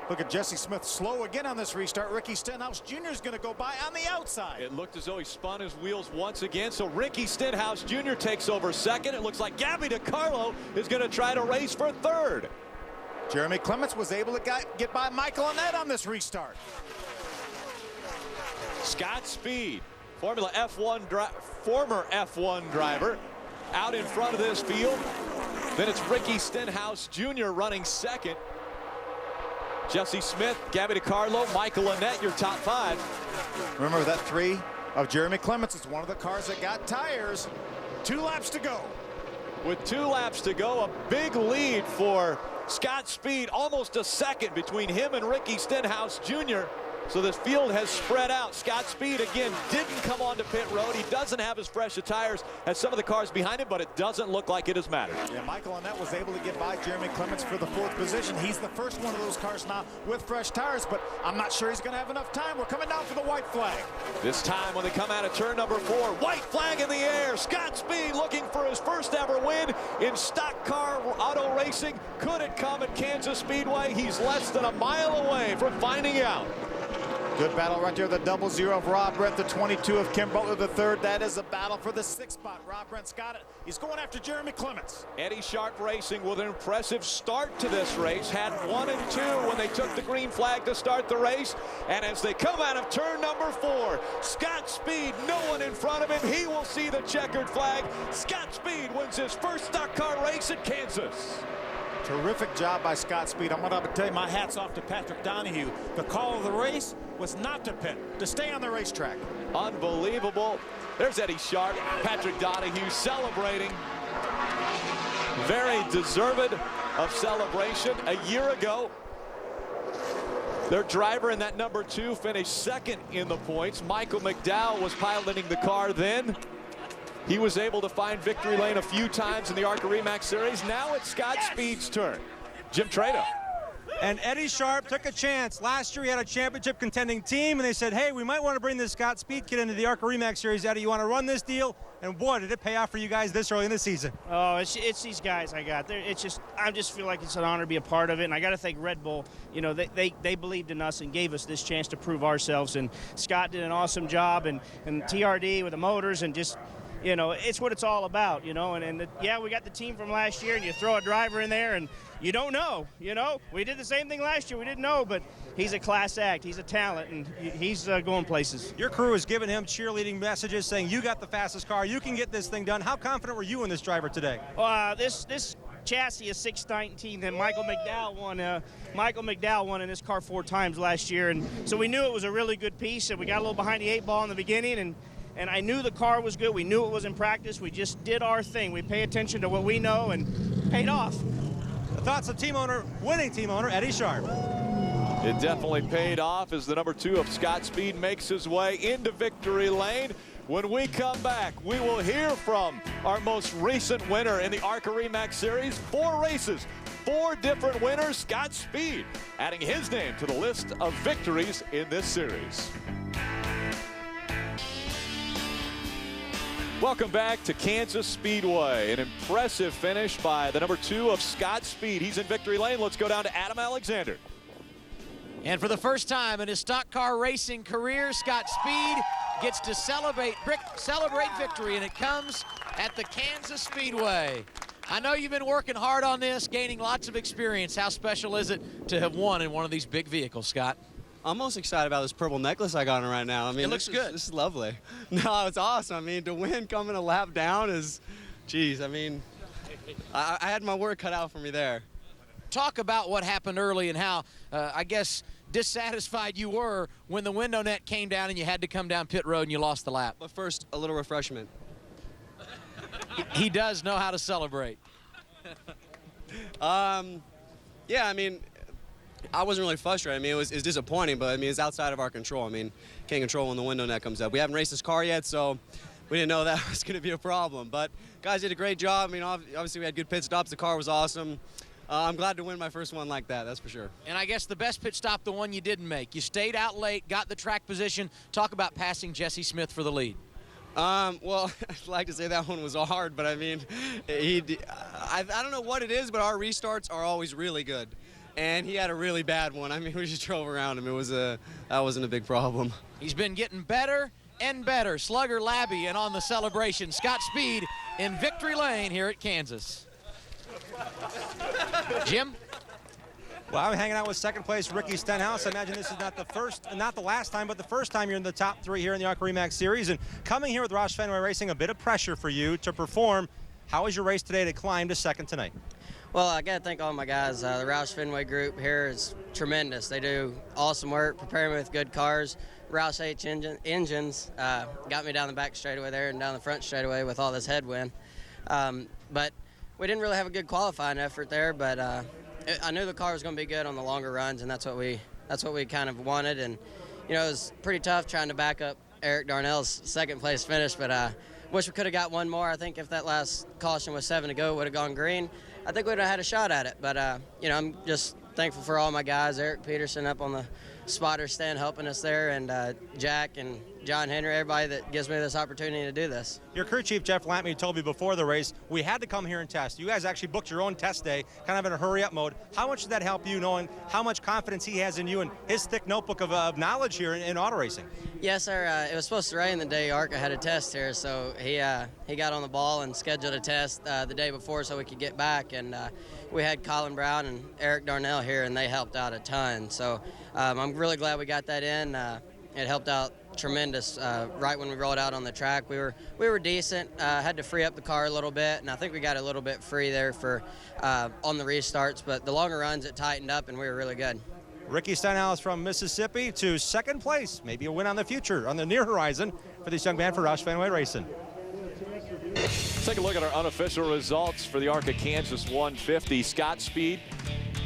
Look at Jesse Smith slow again on this restart. Ricky Stenhouse Jr. is going to go by on the outside. It looked as though he spun his wheels once again, so Ricky Stenhouse Jr. takes over second. It looks like Gabby DiCarlo is going to try to race for 3rd. Jeremy Clements was able to get by Michael Annett on this restart. Scott Speed, former F1 driver, out in front of this field. Then it's Ricky Stenhouse Jr. running second. Jesse Smith, Gabby DiCarlo, Michael Annett, your top 5. Remember that 3 of Jeremy Clements is one of the cars that got tires. 2 laps to go. With 2 laps to go, a big lead for Scott Speed, almost a second between him and Ricky Stenhouse Jr. So this field has spread out. Scott Speed, again, didn't come onto pit road. He doesn't have as fresh of tires as some of the cars behind him, but it doesn't look like it has mattered. Yeah, Michael Annett was able to get by Jeremy Clements for the 4th position. He's the first one of those cars now with fresh tires, but I'm not sure he's going to have enough time. We're coming down for the white flag. This time when they come out of turn number 4, white flag in the air. Scott Speed looking for his first ever win in stock car auto racing. Could it come at Kansas Speedway? He's less than a mile away from finding out. Good battle right there, the 00 of Rob Brent, the 22 of Kim Butler, the 3rd. That is a battle for the 6th spot. Rob Brent's got it. He's going after Jeremy Clements. Eddie Sharp Racing with an impressive start to this race. Had 1 and 2 when they took the green flag to start the race. And as they come out of turn number 4, Scott Speed, no one in front of him. He will see the checkered flag. Scott Speed wins his first stock car race at Kansas. Terrific job by Scott Speed. I'm going to tell you, my hat's off to Patrick Donahue. The call of the race was not to pit, to stay on the racetrack. Unbelievable. There's Eddie Sharp, Patrick Donahue celebrating. Very deserved of celebration. A year ago, their driver in that number 2 finished 2nd in the points. Michael McDowell was piloting the car then. He was able to find victory lane a few times in the ARCA Re Series. Now it's Scott Speed's turn. Jim Trado. And Eddie Sharp took a chance. Last year he had a championship contending team, and they said, hey, we might want to bring this Scott Speed kid into the ARCA Re Series. Eddie, you want to run this deal? And boy, did it pay off for you guys this early in the season. Oh, it's these guys I got. I just feel like it's an honor to be a part of it, and I got to thank Red Bull. You know, they believed in us and gave us this chance to prove ourselves, and Scott did an awesome job, and TRD with the motors, and just, you know, it's what it's all about, you know. Yeah, we got the team from last year, and you throw a driver in there, and you don't know, you know. We did the same thing last year. We didn't know, but he's a class act. He's a talent, and he's going places. Your crew has given him cheerleading messages saying, you got the fastest car. You can get this thing done. How confident were you in this driver today? This chassis is 619, and Michael McDowell won in this car 4 times last year, and so we knew it was a really good piece, and we got a little behind the 8 ball in the beginning, and I knew the car was good. We knew it was in practice. We just did our thing. We pay attention to what we know, and paid off. The thoughts of winning team owner Eddie Sharp. It definitely paid off as the number 2 of Scott Speed makes his way into victory lane. When we come back, we will hear from our most recent winner in the ARCA Re Series. 4 races, 4 different winners. Scott Speed adding his name to the list of victories in this series. Welcome back to Kansas Speedway. An impressive finish by the number 2 of Scott Speed. He's in victory lane. Let's go down to Adam Alexander. And for the first time in his stock car racing career, Scott Speed gets to celebrate victory, and it comes at the Kansas Speedway. I know you've been working hard on this, gaining lots of experience. How special is it to have won in one of these big vehicles, Scott? I'm most excited about this purple necklace I got on right now. I mean, it looks good. This is lovely. No, it's awesome. I mean, to win coming a lap down is, geez, I mean, I had my work cut out for me there. Talk about what happened early and how, I guess, dissatisfied you were when the window net came down and you had to come down pit road and you lost the lap. But first, a little refreshment. He does know how to celebrate. Yeah, I mean, I wasn't really frustrated. I mean, it was disappointing, but I mean, it's outside of our control. I mean, can't control when the window net comes up. We haven't raced this car yet, so we didn't know that was going to be a problem. But guys did a great job. I mean, obviously we had good pit stops. The car was awesome. I'm glad to win my first one like that, that's for sure. And I guess the best pit stop, the one you didn't make. You stayed out late, got the track position. Talk about passing Jesse Smith for the lead. Well, I'd like to say that one was hard, but I mean, I don't know what it is, but our restarts are always really good. And he had a really bad one. I mean, we just drove around him. That wasn't a big problem. He's been getting better and better. Slugger Labby and on the celebration. Scott Speed in victory lane here at Kansas. Jim? Well, I'm hanging out with second place Ricky Stenhouse. I imagine this is not the last time, but the first time you're in the top 3 here in the ARCA Re Series. And coming here with Roush Fenway Racing, a bit of pressure for you to perform. How was your race today to climb to second tonight? Well, I got to thank all my guys. The Roush Fenway group here is tremendous. They do awesome work, preparing me with good cars. Roush H engines got me down the back straightaway there and down the front straightaway with all this headwind. But we didn't really have a good qualifying effort there, but I knew the car was going to be good on the longer runs, and that's what we kind of wanted. And you know, it was pretty tough trying to back up Eric Darnell's second place finish, but wish we could have got one more. I think if that last caution was 7 to go, would have gone green. I think we would have had a shot at it, but you know, I'm just thankful for all my guys. Eric Peterson up on the spotter stand helping us there, and Jack and John Henry, everybody that gives me this opportunity to do this. Your crew chief, Jeff Lampney, told me before the race, we had to come here and test. You guys actually booked your own test day, kind of in a hurry-up mode. How much did that help you, knowing how much confidence he has in you and his thick notebook of knowledge here in auto racing? Yes, sir. It was supposed to rain the day ARCA had a test here, so he got on the ball and scheduled a test the day before so we could get back. And we had Colin Brown and Eric Darnell here, and they helped out a ton. So I'm really glad we got that in. It helped out tremendous right when we rolled out on the track. We were decent, had to free up the car a little bit, and I think we got a little bit free there for on the restarts, but the longer runs it tightened up and we were really good. Ricky Stenhouse from Mississippi to second place, maybe a win on the future, on the near horizon for this young man for Roush Fenway Racing. Let's take a look at our unofficial results for the ARCA Kansas 150. Scott Speed,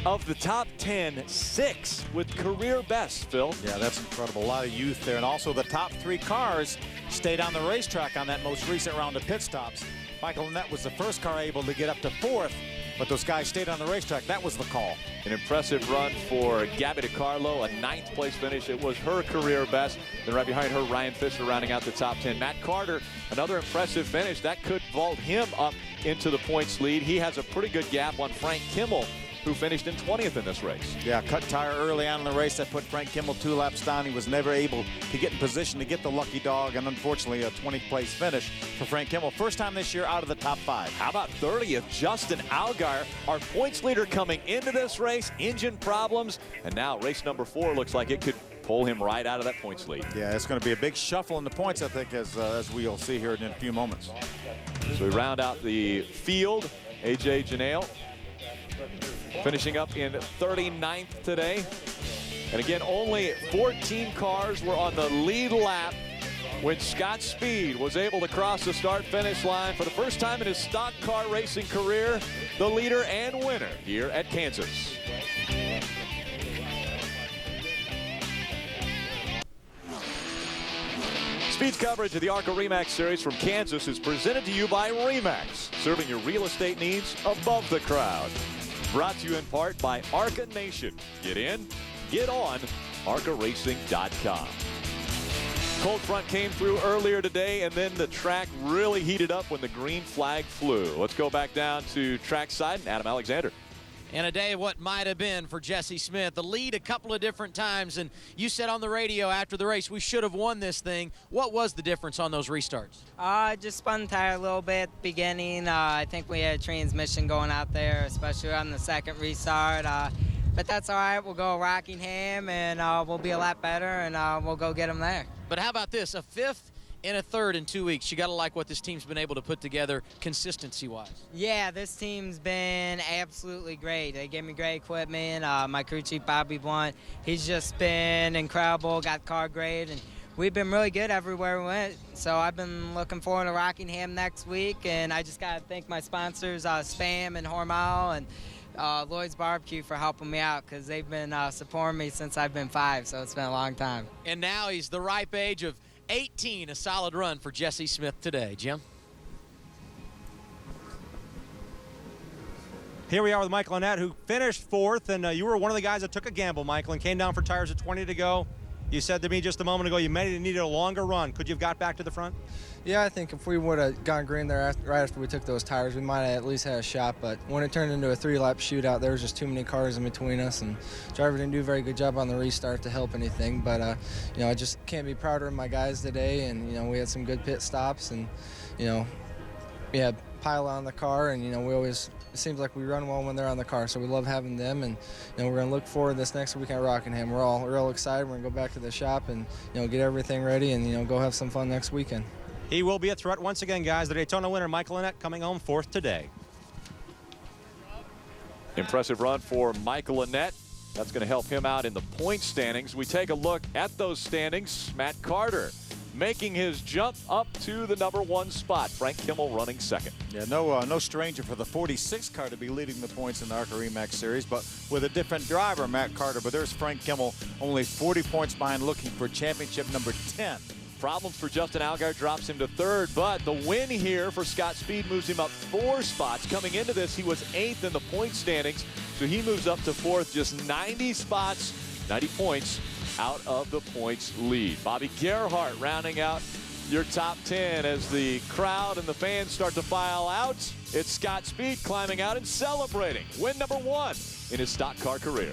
of the top 10, 6 with career best, Phil. Yeah, that's incredible. A lot of youth there. And also the top 3 cars stayed on the racetrack on that most recent round of pit stops. Michael Annett was the first car able to get up to 4th but those guys stayed on the racetrack. That was the call. An impressive run for Gabby DiCarlo, a 9th place finish. It was her career best. Then right behind her, Ryan Fisher rounding out the top 10. Matt Carter, another impressive finish. That could vault him up into the points lead. He has a pretty good gap on Frank Kimmel, who finished in 20th in this race. Yeah, cut tire early on in the race. That put Frank Kimmel 2 laps down. He was never able to get in position to get the lucky dog, and unfortunately a 20th place finish for Frank Kimmel. First time this year out of the top 5. How about 30th? Justin Allgaier, our points leader coming into this race. Engine problems, and now race number 4 looks like it could pull him right out of that points lead. Yeah, it's going to be a big shuffle in the points, I think, as we'll see here in a few moments. So we round out the field. AJ Janelle finishing up in 39th today. And again, only 14 cars were on the lead lap when Scott Speed was able to cross the start-finish line for the first time in his stock car racing career, the leader and winner here at Kansas. Speed's coverage of the ARCA RE/MAX Series from Kansas is presented to you by RE/MAX, serving your real estate needs above the crowd. Brought to you in part by ARCA Nation. Get in, get on, ARCARacing.com. Cold front came through earlier today, and then the track really heated up when the green flag flew. Let's go back down to trackside and Adam Alexander. And a day of what might have been for Jesse Smith. The lead a couple of different times, and you said on the radio after the race, we should have won this thing. What was the difference on those restarts? Just spun the tire a little bit at the beginning. I think we had a transmission going out there, especially on the second restart. But that's all right. We'll go Rockingham, and we'll be a lot better, and we'll go get them there. But how about this? A 5th and a 3rd in 2 weeks. You got to like what this team's been able to put together consistency-wise. Yeah, this team's been absolutely great. They gave me great equipment. My crew chief, Bobby Blunt, he's just been incredible, got the car great, and we've been really good everywhere we went. So I've been looking forward to Rockingham next week, and I just got to thank my sponsors, Spam and Hormel, and Lloyd's Barbecue for helping me out, because they've been supporting me since I've been 5, so it's been a long time. And now he's the ripe age of 18, a solid run for Jesse Smith today. Jim? Here we are with Michael Annett, who finished 4th, and you were one of the guys that took a gamble, Michael, and came down for tires at 20 to go. You said to me just a moment ago you maybe needed a longer run. Could you have got back to the front? Yeah, I think if we would have gone green there right after we took those tires, we might have at least had a shot. But when it turned into a 3-lap shootout, there was just too many cars in between us, and the driver didn't do a very good job on the restart to help anything. But I just can't be prouder of my guys today. And we had some good pit stops, and we had pile on the car, and we always. It seems like we run well when they're on the car, so we love having them, and we're going to look forward to this next week at Rockingham. We're all real excited. We're going to go back to the shop and get everything ready and go have some fun next weekend. He will be a threat once again, guys. The Daytona winner, Michael Annett, coming home 4th today. Impressive run for Michael Annett. That's going to help him out in the point standings. We take a look at those standings. Matt Carter making his jump up to the #1 spot. Frank Kimmel running 2nd. Yeah, no stranger for the 46 car to be leading the points in the ARCA RE/MAX Series, but with a different driver, Matt Carter. But there's Frank Kimmel, only 40 points behind, looking for championship number 10. Problems for Justin Allgaier drops him to 3rd, but the win here for Scott Speed moves him up 4 spots. Coming into this, he was 8th in the point standings, so he moves up to 4th, just 90 spots, 90 points out of the points lead. Bobby Gerhart rounding out your top 10 as the crowd and the fans start to file out. It's Scott Speed climbing out and celebrating win #1 in his stock car career.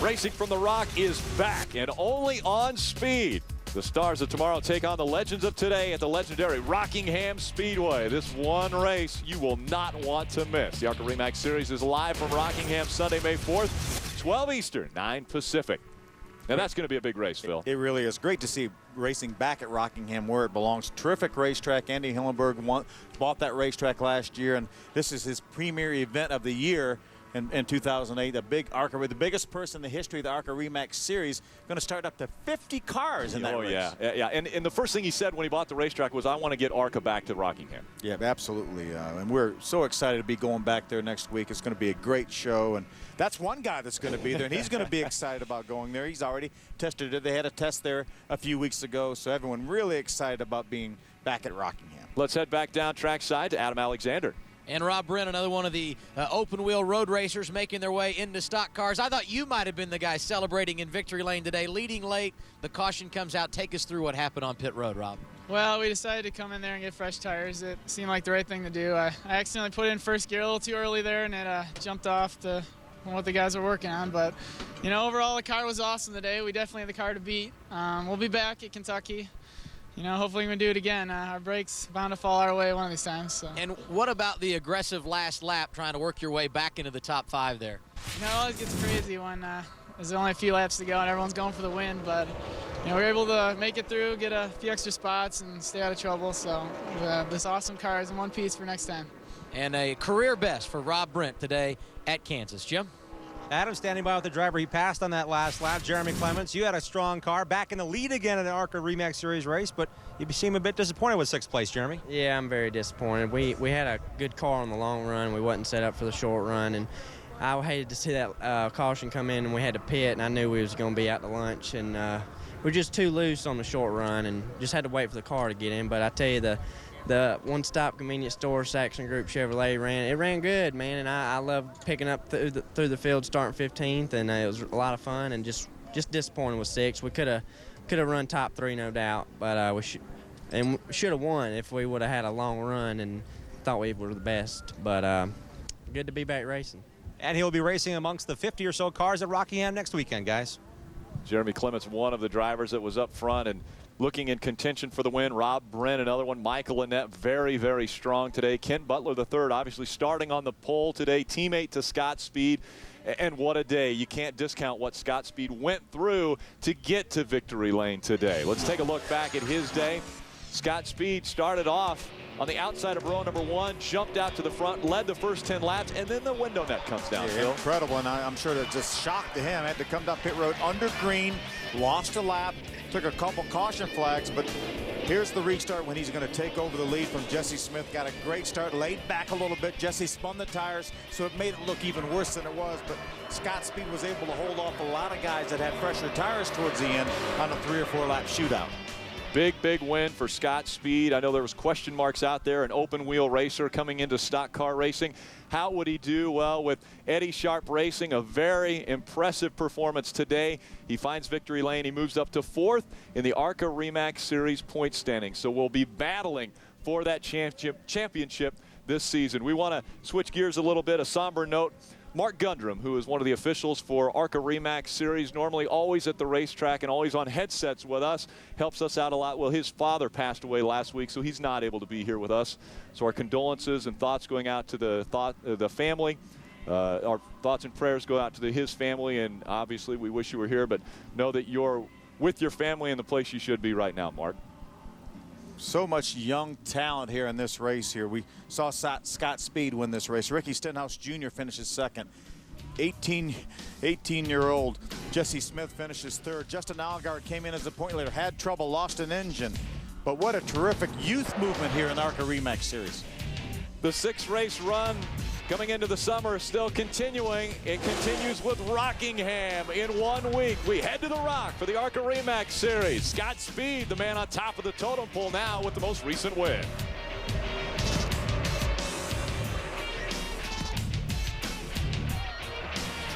Racing from the Rock is back and only on Speed. The stars of tomorrow take on the legends of today at the legendary Rockingham Speedway. This one race you will not want to miss. The ARCA RE/MAX Series is live from Rockingham Sunday, May 4th, 12 Eastern, 9 Pacific. And that's going to be a big race, Phil. It really is. Great to see racing back at Rockingham where it belongs. Terrific racetrack. Andy Hillenberg bought that racetrack last year, and this is his premier event of the year in 2008. The big ARCA, the biggest person in the history of the ARCA RE/MAX Series, going to start up to 50 cars in that race. Yeah. And the first thing he said when he bought the racetrack was, I want to get ARCA back to Rockingham. Yeah, absolutely. And we're so excited to be going back there next week. It's going to be a great show. And that's one guy that's going to be there, and he's going to be excited about going there. He's already tested it. They had a test there a few weeks ago, so everyone really excited about being back at Rockingham. Let's head back down trackside to Adam Alexander. And Rob Brent, another one of the open-wheel road racers making their way into stock cars. I thought you might have been the guy celebrating in victory lane today, leading late. The caution comes out. Take us through what happened on pit road, Rob. Well, we decided to come in there and get fresh tires. It seemed like the right thing to do. I accidentally put it in first gear a little too early there, and it jumped off what the guys were working on. But, you know, overall the car was awesome today. We definitely had the car to beat. We'll be back at Kentucky. You know, hopefully we can do it again. Our brakes bound to fall our way one of these times. So. And what about the aggressive last lap, trying to work your way back into the top 5 there? You know, it always gets crazy when there's only a few laps to go and everyone's going for the win. But, you know, we're able to make it through, get a few extra spots, and stay out of trouble. So this awesome car is in one piece for next time. And a career best for Rob Brent today at Kansas. Jim? Adam standing by with the driver. He passed on that last lap. Jeremy Clements, you had a strong car, back in the lead again in the ARCA RE/MAX Series race, but you seem a bit disappointed with 6th place, Jeremy. Yeah, I'm very disappointed. We had a good car on the long run. We wasn't set up for the short run, and I hated to see that caution come in, and we had to pit, and I knew we was going to be out to lunch, and we're just too loose on the short run, and just had to wait for the car to get in. But I tell you, the one-stop convenience store Saxon Group Chevrolet ran good, man, and I love picking up through the field starting 15th, and it was a lot of fun, and just disappointed with 6th. We could have run top 3, no doubt, but we should have won if we would have had a long run and thought we were the best. But good to be back racing. And he'll be racing amongst the 50 or so cars at Rockingham next weekend, guys. Jeremy Clements, one of the drivers that was up front and looking in contention for the win. Rob Brent, another one. Michael Annette, very, very strong today. Kent Butler, the third, obviously starting on the pole today. Teammate to Scott Speed. And what a day. You can't discount what Scott Speed went through to get to victory lane today. Let's take a look back at his day. Scott Speed started off on the outside of row number 1, jumped out to the front, led the first 10 laps, and then the window net comes down. Yeah, incredible, and I'm sure that just shocked to him. Had to come down pit road under green, lost a lap, took a couple caution flags, but here's the restart when he's going to take over the lead from Jesse Smith. Got a great start, laid back a little bit. Jesse spun the tires, so it made it look even worse than it was, but Scott Speed was able to hold off a lot of guys that had fresher tires towards the end on a 3 or 4 lap shootout. Big, big win for Scott Speed. I know there was question marks out there, an open wheel racer coming into stock car racing. How would he do? Well, with Eddie Sharp Racing, a very impressive performance today. He finds victory lane. He moves up to 4th in the ARCA RE/MAX Series point standing. So we'll be battling for that championship this season. We want to switch gears a little bit, a somber note. Mark Gundrum, who is one of the officials for ARCA RE/MAX Series, normally always at the racetrack and always on headsets with us, helps us out a lot. Well, his father passed away last week, so he's not able to be here with us. So our condolences and thoughts going out to the family. Our thoughts and prayers go out to his family, and obviously we wish you were here, but know that you're with your family in the place you should be right now, Mark. So much young talent here in this race here. We saw Scott Speed win this race. Ricky Stenhouse Jr. finishes 2nd. 18-year-old Jesse Smith finishes 3rd. Justin Allgaier came in as a point leader, had trouble, lost an engine. But what a terrific youth movement here in the ARCA RE/MAX Series. The 6-race run coming into the summer is still continuing. It continues with Rockingham in 1 week. We head to the Rock for the ARCA RE/MAX Series. Scott Speed, the man on top of the totem pole now with the most recent win.